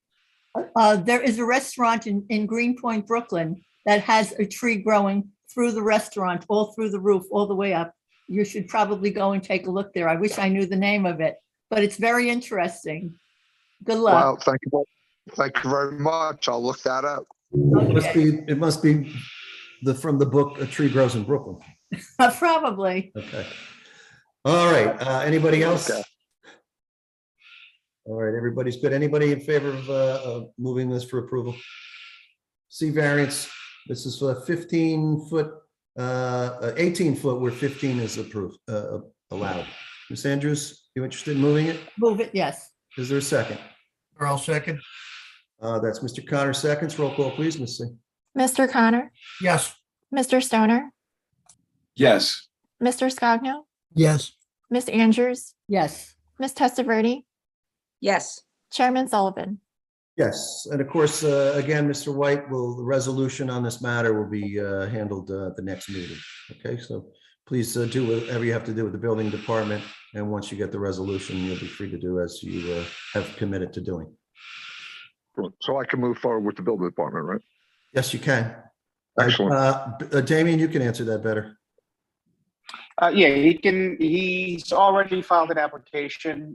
there is a restaurant in Greenpoint, Brooklyn, that has a tree growing through the restaurant, all through the roof, all the way up. You should probably go and take a look there. I wish I knew the name of it, but it's very interesting. Good luck. Well, thank you very much. I'll look that up. It must be from the book A Tree Grows in Brooklyn. Probably. Okay. All right, anybody else? Okay. All right, everybody's good. Anybody in favor of moving this for approval? C variance, this is for 15-foot, 18-foot where 15 is approved, allowed. Ms. Andrews, you interested in moving it? Move it, yes. Is there a second? Or I'll second. That's Mr. Connor seconds. Roll call, please, Ms. C. Mr. Connor, Yes. Mr. Stoner, Yes. Mr. Scogno, Yes. Ms. Andrews, Yes. Ms. Testaverde, Yes. Chairman Sullivan. Yes, and of course, again, Mr. White, the resolution on this matter will be handled at the next meeting. Okay, so please do whatever you have to do with the building department. And once you get the resolution, you'll be free to do as you have committed to doing. So I can move forward with the building department, right? Yes, you can. Excellent. Damien, you can answer that better. Yeah, he's already filed an application.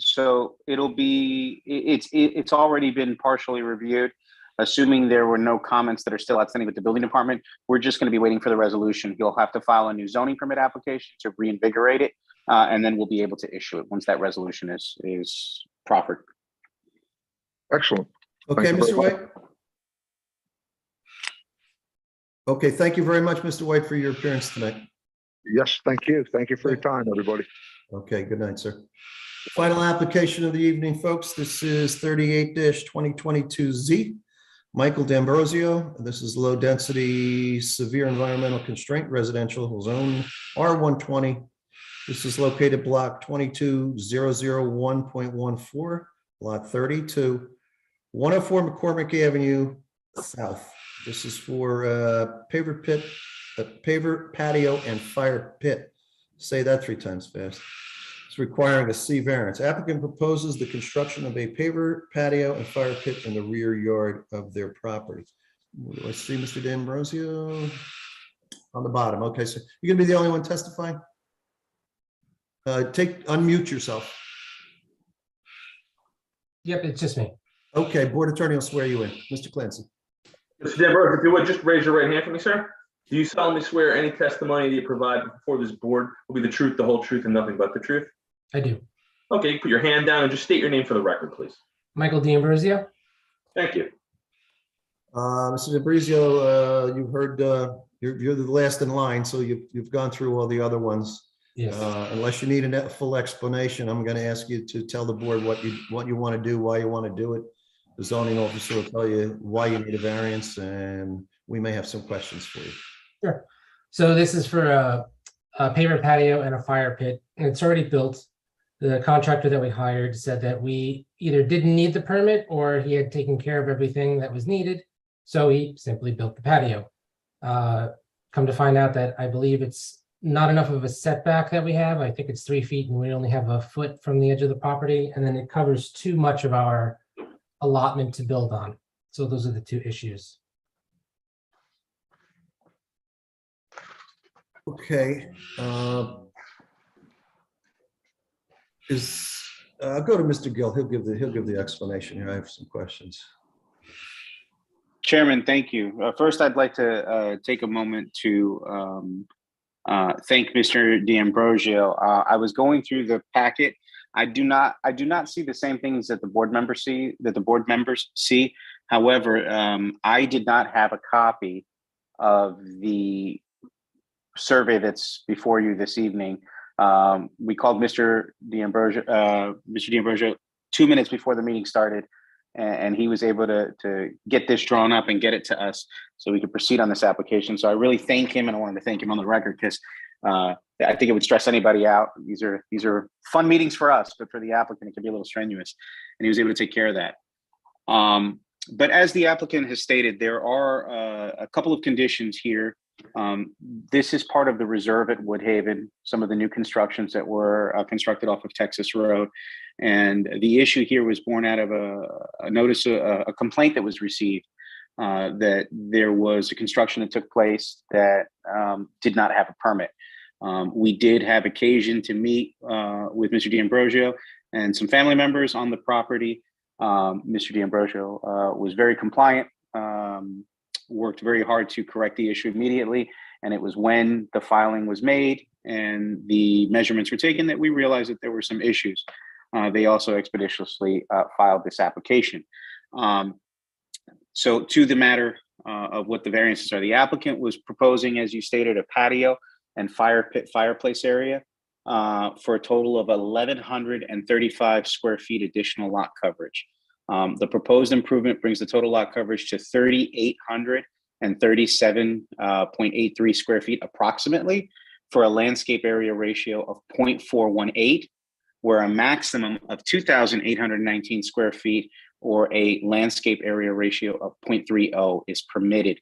So it's already been partially reviewed. Assuming there were no comments that are still outstanding with the building department, we're just going to be waiting for the resolution. He'll have to file a new zoning permit application to reinvigorate it. And then we'll be able to issue it once that resolution is proffered. Excellent. Okay, Mr. White. Okay, thank you very much, Mr. White, for your appearance tonight. Yes, thank you. Thank you for your time, everybody. Okay, good night, sir. Final application of the evening, folks. This is 38-2022Z. Michael D'Ambrosio. This is low density, severe environmental constraint residential zone R120. This is located block 22001.14, lot 32, 104 McCormick Avenue South. This is for paver pit, paver patio and fire pit. Say that 3 times fast. It's requiring a C variance. Applicant proposes the construction of a paver patio and fire pit in the rear yard of their property. Do I see Mr. D'Ambrosio on the bottom? Okay, so you're gonna be the only one testifying? Unmute yourself. Yep, it's just me. Okay, board attorney will swear you in. Mr. Clancy. Mr. D'Ambrosio, if you would just raise your right hand for me, sir. Do you solemnly swear any testimony that you provide before this board will be the truth, the whole truth, and nothing but the truth? I do. Okay, put your hand down and just state your name for the record, please. Michael D'Ambrosio. Thank you. Mr. D'Ambrosio, you heard, you're the last in line, so you've gone through all the other ones. Yes. Unless you need a full explanation, I'm going to ask you to tell the board what you want to do, why you want to do it. The zoning officer will tell you why you need a variance, and we may have some questions for you. Sure. So this is for a paver patio and a fire pit, and it's already built. The contractor that we hired said that we either didn't need the permit or he had taken care of everything that was needed. So he simply built the patio. Come to find out that I believe it's not enough of a setback that we have. I think it's 3 feet and we only have a foot from the edge of the property. And then it covers too much of our allotment to build on. So those are the 2 issues. Okay. I'll go to Mr. Gill. He'll give the explanation here. I have some questions. Chairman, thank you. First, I'd like to take a moment to thank Mr. D'Ambrosio. I was going through the packet. I do not see the same things that the board members see. However, I did not have a copy of the survey that's before you this evening. We called Mr. D'Ambrosio 2 minutes before the meeting started, and he was able to get this drawn up and get it to us so we could proceed on this application. So I really thank him, and I wanted to thank him on the record because I think it would stress anybody out. These are fun meetings for us, but for the applicant, it can be a little strenuous, and he was able to take care of that. But as the applicant has stated, there are a couple of conditions here. This is part of the reserve at Woodhaven, some of the new constructions that were constructed off of Texas Road. And the issue here was born out of a complaint that was received that there was a construction that took place that did not have a permit. We did have occasion to meet with Mr. D'Ambrosio and some family members on the property. Mr. D'Ambrosio was very compliant, worked very hard to correct the issue immediately. And it was when the filing was made and the measurements were taken that we realized that there were some issues. They also expeditiously filed this application. So to the matter of what the variances are, the applicant was proposing, as you stated, a patio and fire pit fireplace area for a total of 1,135 square feet additional lot coverage. The proposed improvement brings the total lot coverage to 3,837.83 square feet approximately, for a landscape area ratio of 0.418, where a maximum of 2,819 square feet or a landscape area ratio of 0.30 is permitted.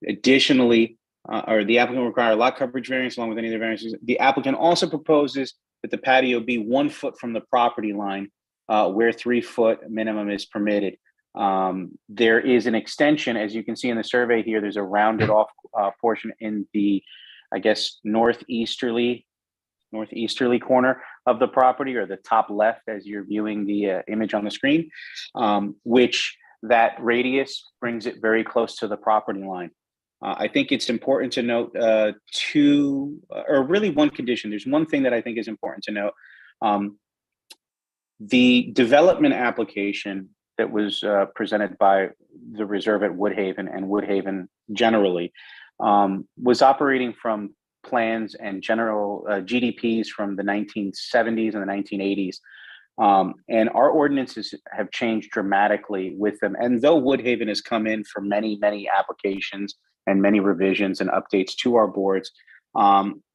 Additionally, the applicant will require lot coverage variance along with any other variances. The applicant also proposes that the patio be 1 foot from the property line, where 3 foot minimum is permitted. There is an extension, as you can see in the survey here. There's a rounded off portion in the, I guess, northeasterly corner of the property, or the top left as you're viewing the image on the screen, which that radius brings it very close to the property line. I think it's important to note one condition. There's one thing that I think is important to note. The development application that was presented by the Reserve at Woodhaven and Woodhaven generally was operating from plans and general GDPs from the 1970s and the 1980s. And our ordinances have changed dramatically with them. And though Woodhaven has come in for many, many applications and many revisions and updates to our boards,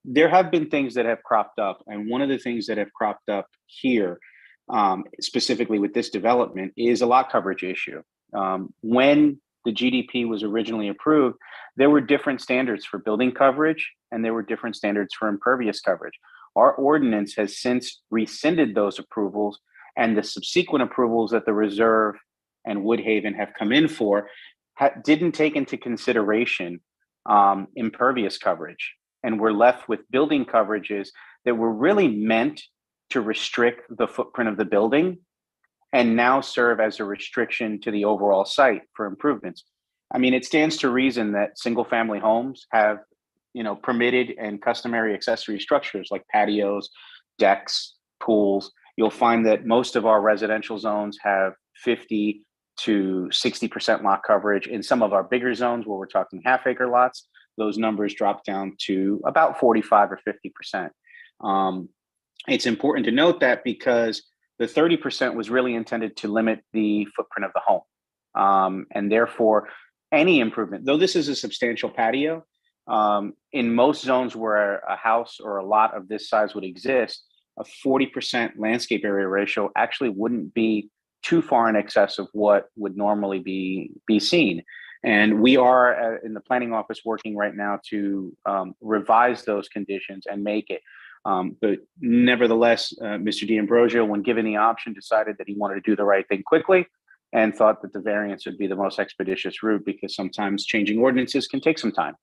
there have been things that have cropped up. And one of the things that have cropped up here, specifically with this development, is a lot coverage issue. When the GDP was originally approved, there were different standards for building coverage and there were different standards for impervious coverage. Our ordinance has since rescinded those approvals, and the subsequent approvals that the Reserve and Woodhaven have come in for didn't take into consideration impervious coverage. And we're left with building coverages that were really meant to restrict the footprint of the building and now serve as a restriction to the overall site for improvements. I mean, it stands to reason that single-family homes have, permitted and customary accessory structures like patios, decks, pools. You'll find that most of our residential zones have 50 to 60% lot coverage. In some of our bigger zones where we're talking half-acre lots, those numbers drop down to about 45 or 50%. It's important to note that because the 30% was really intended to limit the footprint of the home. And therefore, any improvement, though this is a substantial patio, in most zones where a house or a lot of this size would exist, a 40% landscape area ratio actually wouldn't be too far in excess of what would normally be seen. And we are in the planning office working right now to revise those conditions and make it. But nevertheless, Mr. D'Ambrosio, when given the option, decided that he wanted to do the right thing quickly and thought that the variance would be the most expeditious route because sometimes changing ordinances can take some time.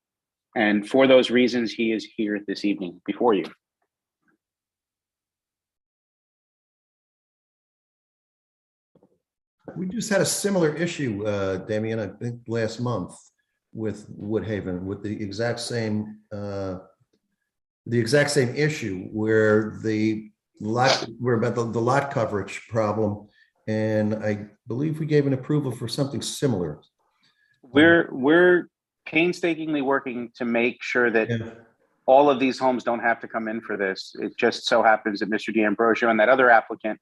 And for those reasons, he is here this evening before you. We just had a similar issue, Damien, I think last month with Woodhaven, with the exact same issue where we're about the lot coverage problem, and I believe we gave an approval for something similar. We're painstakingly working to make sure that all of these homes don't have to come in for this. It just so happens that Mr. D'Ambrosio and that other applicant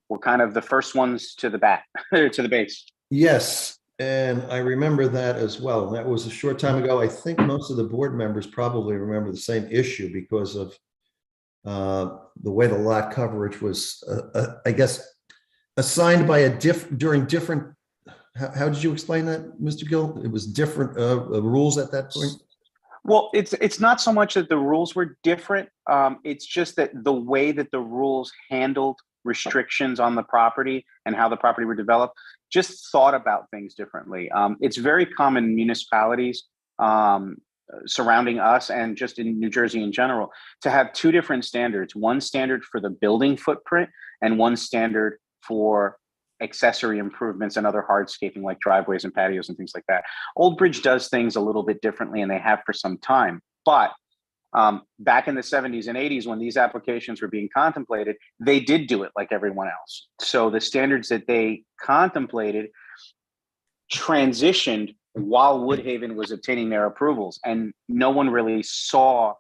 were kind of the first ones to the bat, to the base. Yes, and I remember that as well. That was a short time ago. I think most of the board members probably remember the same issue because of the way the lot coverage was, I guess, assigned by during different. How did you explain that, Mr. Gill? It was different rules at that point? Well, it's not so much that the rules were different. It's just that the way that the rules handled restrictions on the property and how the property were developed just thought about things differently. It's very common in municipalities surrounding us and just in New Jersey in general to have two different standards, one standard for the building footprint and one standard for accessory improvements and other hardscaping like driveways and patios and things like that. Old Bridge does things a little bit differently, and they have for some time. But back in the 70s and 80s, when these applications were being contemplated, they did do it like everyone else. So the standards that they contemplated transitioned while Woodhaven was obtaining their approvals, and no one really saw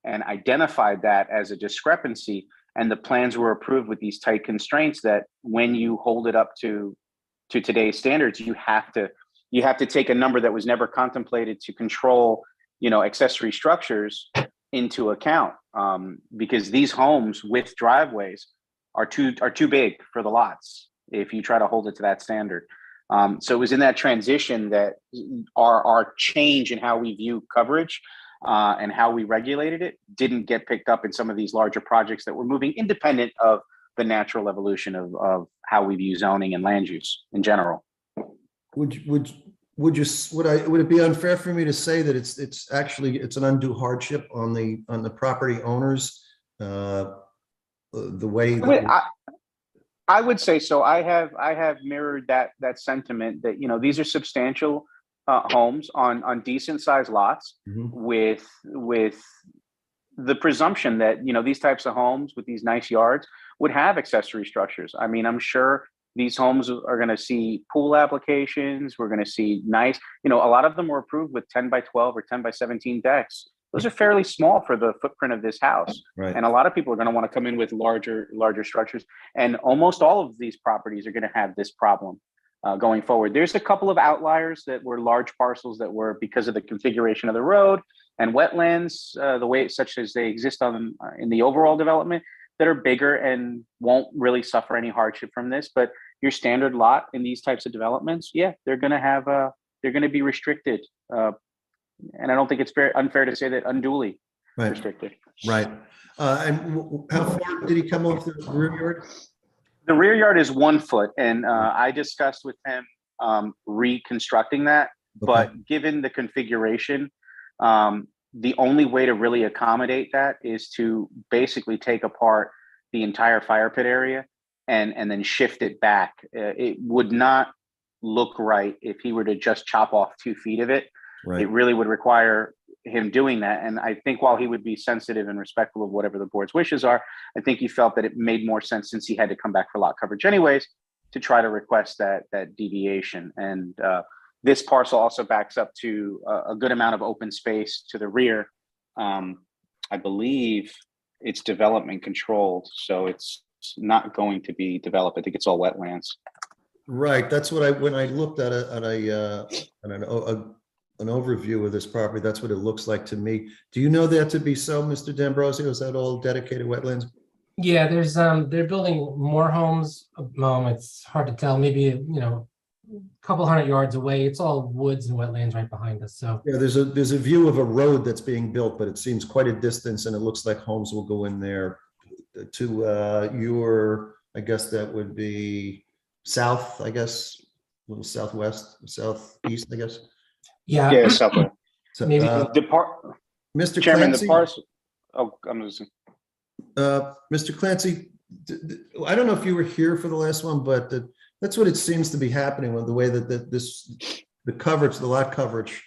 and identified that as a discrepancy. And the plans were approved with these tight constraints that when you hold it up to today's standards, you have to take a number that was never contemplated to control, accessory structures into account, because these homes with driveways are too big for the lots if you try to hold it to that standard. So it was in that transition that our change in how we view coverage and how we regulated it didn't get picked up in some of these larger projects that were moving independent of the natural evolution of how we view zoning and land use in general. Would it be unfair for me to say that it's actually an undue hardship on the property owners? The way I would say so. I have mirrored that sentiment that these are substantial homes on decent sized lots with the presumption that these types of homes with these nice yards would have accessory structures. I mean, I'm sure these homes are going to see pool applications. We're going to see nice, a lot of them were approved with 10 by 12 or 10 by 17 decks. those are fairly small for the footprint of this house. Right. And a lot of people are going to want to come in with larger structures. And almost all of these properties are going to have this problem going forward. There's a couple of outliers that were large parcels that were because of the configuration of the road and wetlands, the way such as they exist in the overall development, that are bigger and won't really suffer any hardship from this. But your standard lot in these types of developments, yeah, they're going to be restricted. And I don't think it's unfair to say that unduly restricted. Right. And how far did he come off the rear yard? The rear yard is 1 foot, and I discussed with him reconstructing that. Okay. But given the configuration, the only way to really accommodate that is to basically take apart the entire fire pit area and then shift it back. It would not look right if he were to just chop off 2 feet of it. Right. It really would require him doing that. And I think while he would be sensitive and respectful of whatever the board's wishes are, I think he felt that it made more sense, since he had to come back for lot coverage anyways, to try to request that deviation. And this parcel also backs up to a good amount of open space to the rear. I believe it's development controlled, so it's not going to be developed. I think it's all wetlands. Right. That's what when I looked at an overview of this property, that's what it looks like to me. Do you know that to be so, Mr. D'Ambrosio? Is that all dedicated wetlands? Yeah, there's they're building more homes. It's hard to tell, maybe, a couple 100 yards away. It's all woods and wetlands right behind us. So Yeah, there's a view of a road that's being built, but it seems quite a distance, and it looks like homes will go in there to your, I guess that would be south, I guess, a little southwest, southeast, I guess. Yeah, southwest. So, Maybe Mr. Chairman, Clancy, the parcel. Oh, I'm listening. Mr. Clancy, I don't know if you were here for the last one, but that's what it seems to be happening with the way that the coverage, the lot coverage,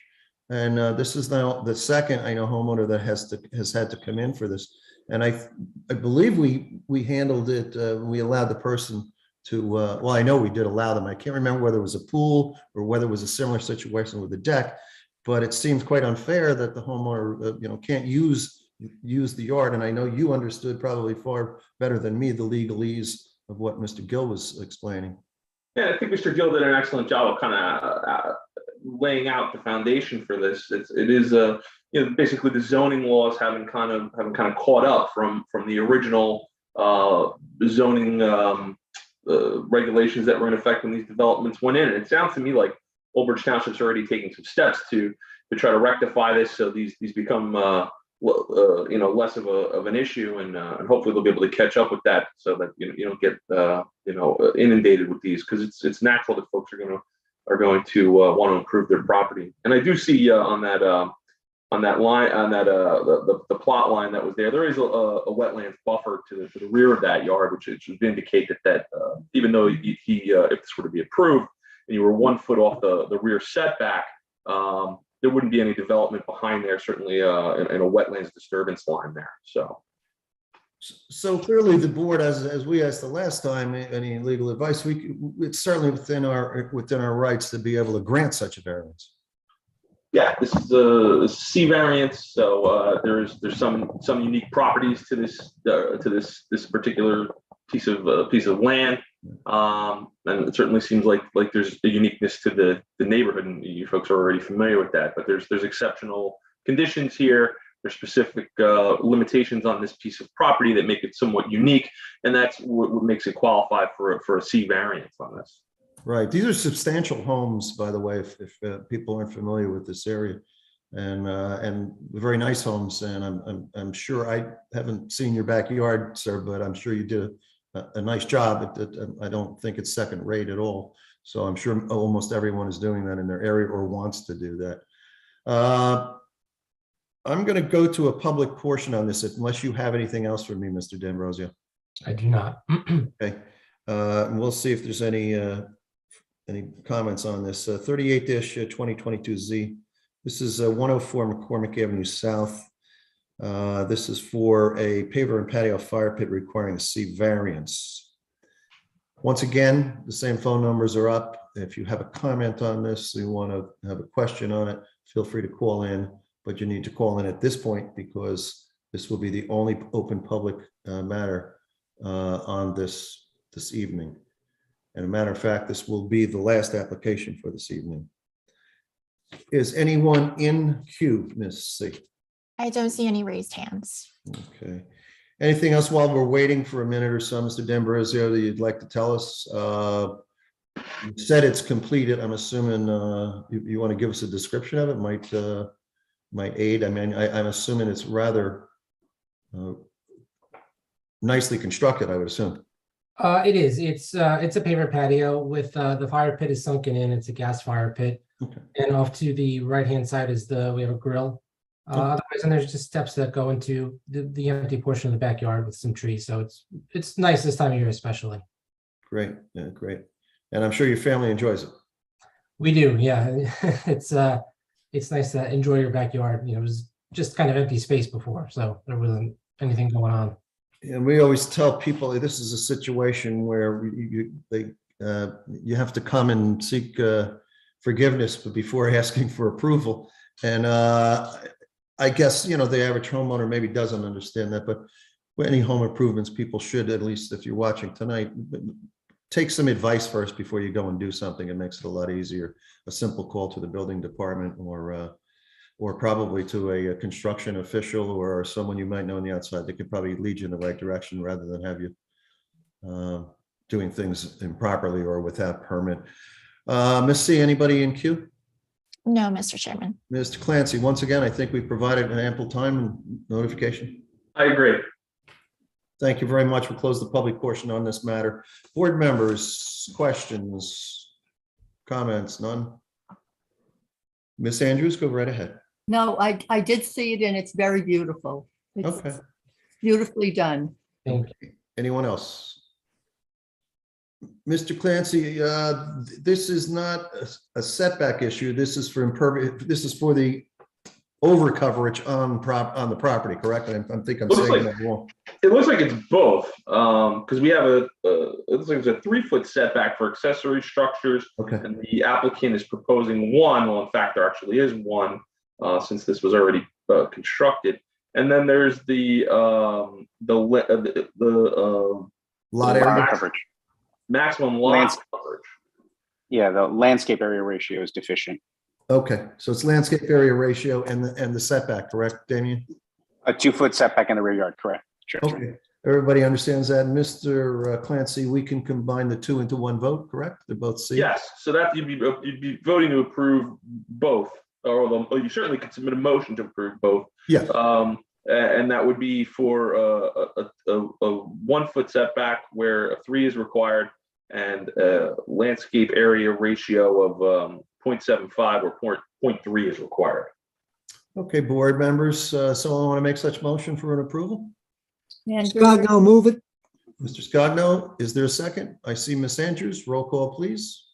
and this is now the second homeowner that has had to come in for this, and I believe we handled it. We allowed the person to. Well, I know we did allow them. I can't remember whether it was a pool or whether it was a similar situation with the deck, but it seems quite unfair that the homeowner can't use the yard. And I know you understood probably far better than me the legalese of what Mr. Gill was explaining. Yeah, I think Mr. Gill did an excellent job of kind of laying out the foundation for this. It is basically the zoning laws having kind of caught up from the original zoning regulations that were in effect when these developments went in. And it sounds to me like Old Bridge Township's already taking some steps to try to rectify this, so these become less of an issue, and hopefully they'll be able to catch up with that, so that you don't get inundated with these, because it's natural that folks are going to want to improve their property. And I do see on that line, the plot line that was there is a wetlands buffer to the rear of that yard, which would indicate that even though if this were to be approved and you were 1 foot off the rear setback, there wouldn't be any development behind there, certainly in a wetlands disturbance line there. So clearly the board, as we asked the last time, any legal advice, it's certainly within our rights to be able to grant such a variance. Yeah, this is a C variance, so there's some unique properties to this particular piece of land, and it certainly seems like there's a uniqueness to the neighborhood, and you folks are already familiar with that. But there's exceptional conditions here. There's specific limitations on this piece of property that make it somewhat unique, and that's what makes it qualify for a C variance on this. Right. These are substantial homes, by the way, if people aren't familiar with this area, and very nice homes. And I'm sure, I haven't seen your backyard, sir, but I'm sure you did a nice job. I don't think it's second rate at all. So I'm sure almost everyone is doing that in their area or wants to do that. I'm going to go to a public portion on this, unless you have anything else for me, Mr. D'Ambrosio. I do not. Okay. We'll see if there's any comments on this. 38-2022Z. This is 104 McCormick Avenue South. This is for a paver and patio fire pit requiring a C variance. Once again, the same phone numbers are up. If you have a comment on this, you want to have a question on it, feel free to call in. but you need to call in at this point because this will be the only open public matter on this evening. And a matter of fact, this will be the last application for this evening. Is anyone in queue, Ms. C? I don't see any raised hands. Okay. Anything else while we're waiting for a minute or so, Mr. D'Ambrosio, that you'd like to tell us? You said it's completed. I'm assuming you want to give us a description of it, might aid. I mean, I'm assuming it's rather nicely constructed, I would assume. It is. It's a paver patio with the fire pit is sunken in. It's a gas fire pit. Okay. And off to the right-hand side is we have a grill. Otherwise, and there's just steps that go into the empty portion of the backyard with some trees. So it's nice this time of year, especially. Great, yeah, great. And I'm sure your family enjoys it. We do, yeah. It's nice to enjoy your backyard. You know, it was just kind of empty space before, so there wasn't anything going on. And we always tell people this is a situation where you have to come and seek forgiveness, but before asking for approval. And I guess, you know, the average homeowner maybe doesn't understand that, but any home improvements, people should, at least if you're watching tonight, take some advice first before you go and do something. It makes it a lot easier. A simple call to the building department or probably to a construction official or someone you might know on the outside. They could probably lead you in the right direction rather than have you doing things improperly or without permit. Ms. C, anybody in queue? No, Mr. Chairman. Mr. Clancy, once again, I think we provided an ample time and notification. I agree. Thank you very much. We'll close the public portion on this matter. Board members, questions, comments, none? Ms. Andrews, go right ahead. No, I did see it and it's very beautiful. Okay. It's beautifully done. Thank you. Anyone else? Mr. Clancy, this is not a setback issue. This is for the over coverage on the property, correct? I think I'm saying that wrong. It looks like it's both, because we have it looks like it's a 3-foot setback for accessory structures. Okay. And the applicant is proposing one. Well, in fact, there actually is one, since this was already constructed. And then there's the lot area coverage. Maximum lot coverage. Yeah, the landscape area ratio is deficient. Okay, so it's landscape area ratio and the setback, correct, Damien? A 2-foot setback in the rear yard, correct. Sure. Okay, everybody understands that. Mr. Clancy, we can combine the two into one vote, correct? They're both C? Yes, so that you'd be voting to approve both, or you certainly could submit a motion to approve both. Yeah. And that would be for a 1-foot setback where a 3 is required and a landscape area ratio of 0.75 or 0.3 is required. Okay, board members, someone want to make such motion for an approval? Scogno, move it. Mr. Scogno, is there a second? I see Ms. Andrews. Roll call, please.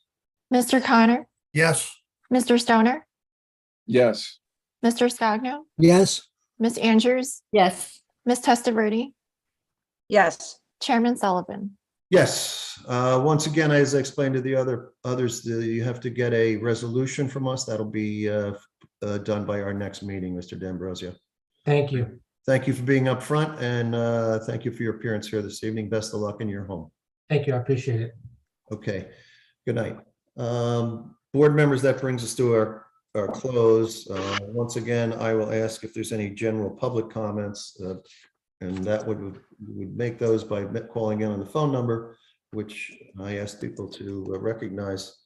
Mr. Connor, Yes. Mr. Stoner, Yes. Mr. Scogno, Yes. Ms. Andrews, Yes. Ms. Testaverde, Yes. Chairman Sullivan. Yes. Once again, as I explained to the others, you have to get a resolution from us. That'll be done by our next meeting, Mr. D'Ambrosio. Thank you. Thank you for being up front and thank you for your appearance here this evening. Best of luck in your home. Thank you. I appreciate it. Okay. Good night. Board members, that brings us to our close. Once again, I will ask if there's any general public comments, and that would make those by calling in on the phone number, which I asked people to recognize.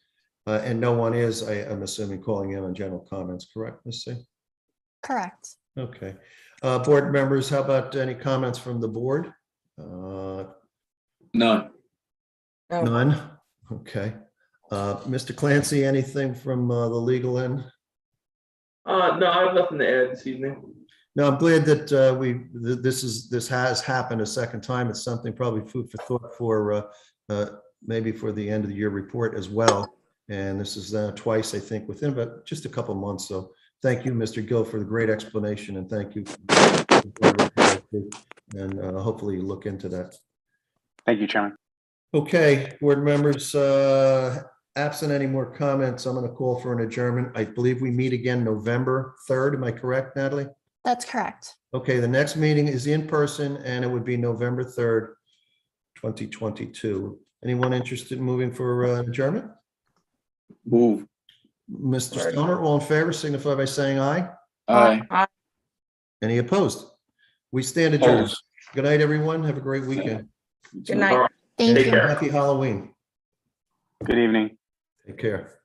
And no one is, I'm assuming, calling in on general comments, correct, Ms. C? Correct. Okay. Board members, how about any comments from the board? None. None? Okay. Mr. Clancy, anything from the legal end? No, I have nothing to add this evening. No, I'm glad that this has happened a second time. It's something probably food for thought for maybe for the end of the year report as well. And this is twice, I think, within about just a couple months. So thank you, Mr. Gill, for the great explanation, and thank you. And hopefully you look into that. Thank you, Chairman. Okay, board members, absent any more comments, I'm going to call for an adjournment. I believe we meet again November 3rd. Am I correct, Natalie? That's correct. Okay, the next meeting is in person and it would be November 3rd, 2022. Anyone interested in moving for adjournment? Move. Mr. Stoner, all in favor, signify by saying aye. Aye. Any opposed? We stand adjourned. Opposed. Good night, everyone. Have a great weekend. Good night. Thank And you. Happy Halloween. Good evening. Take care.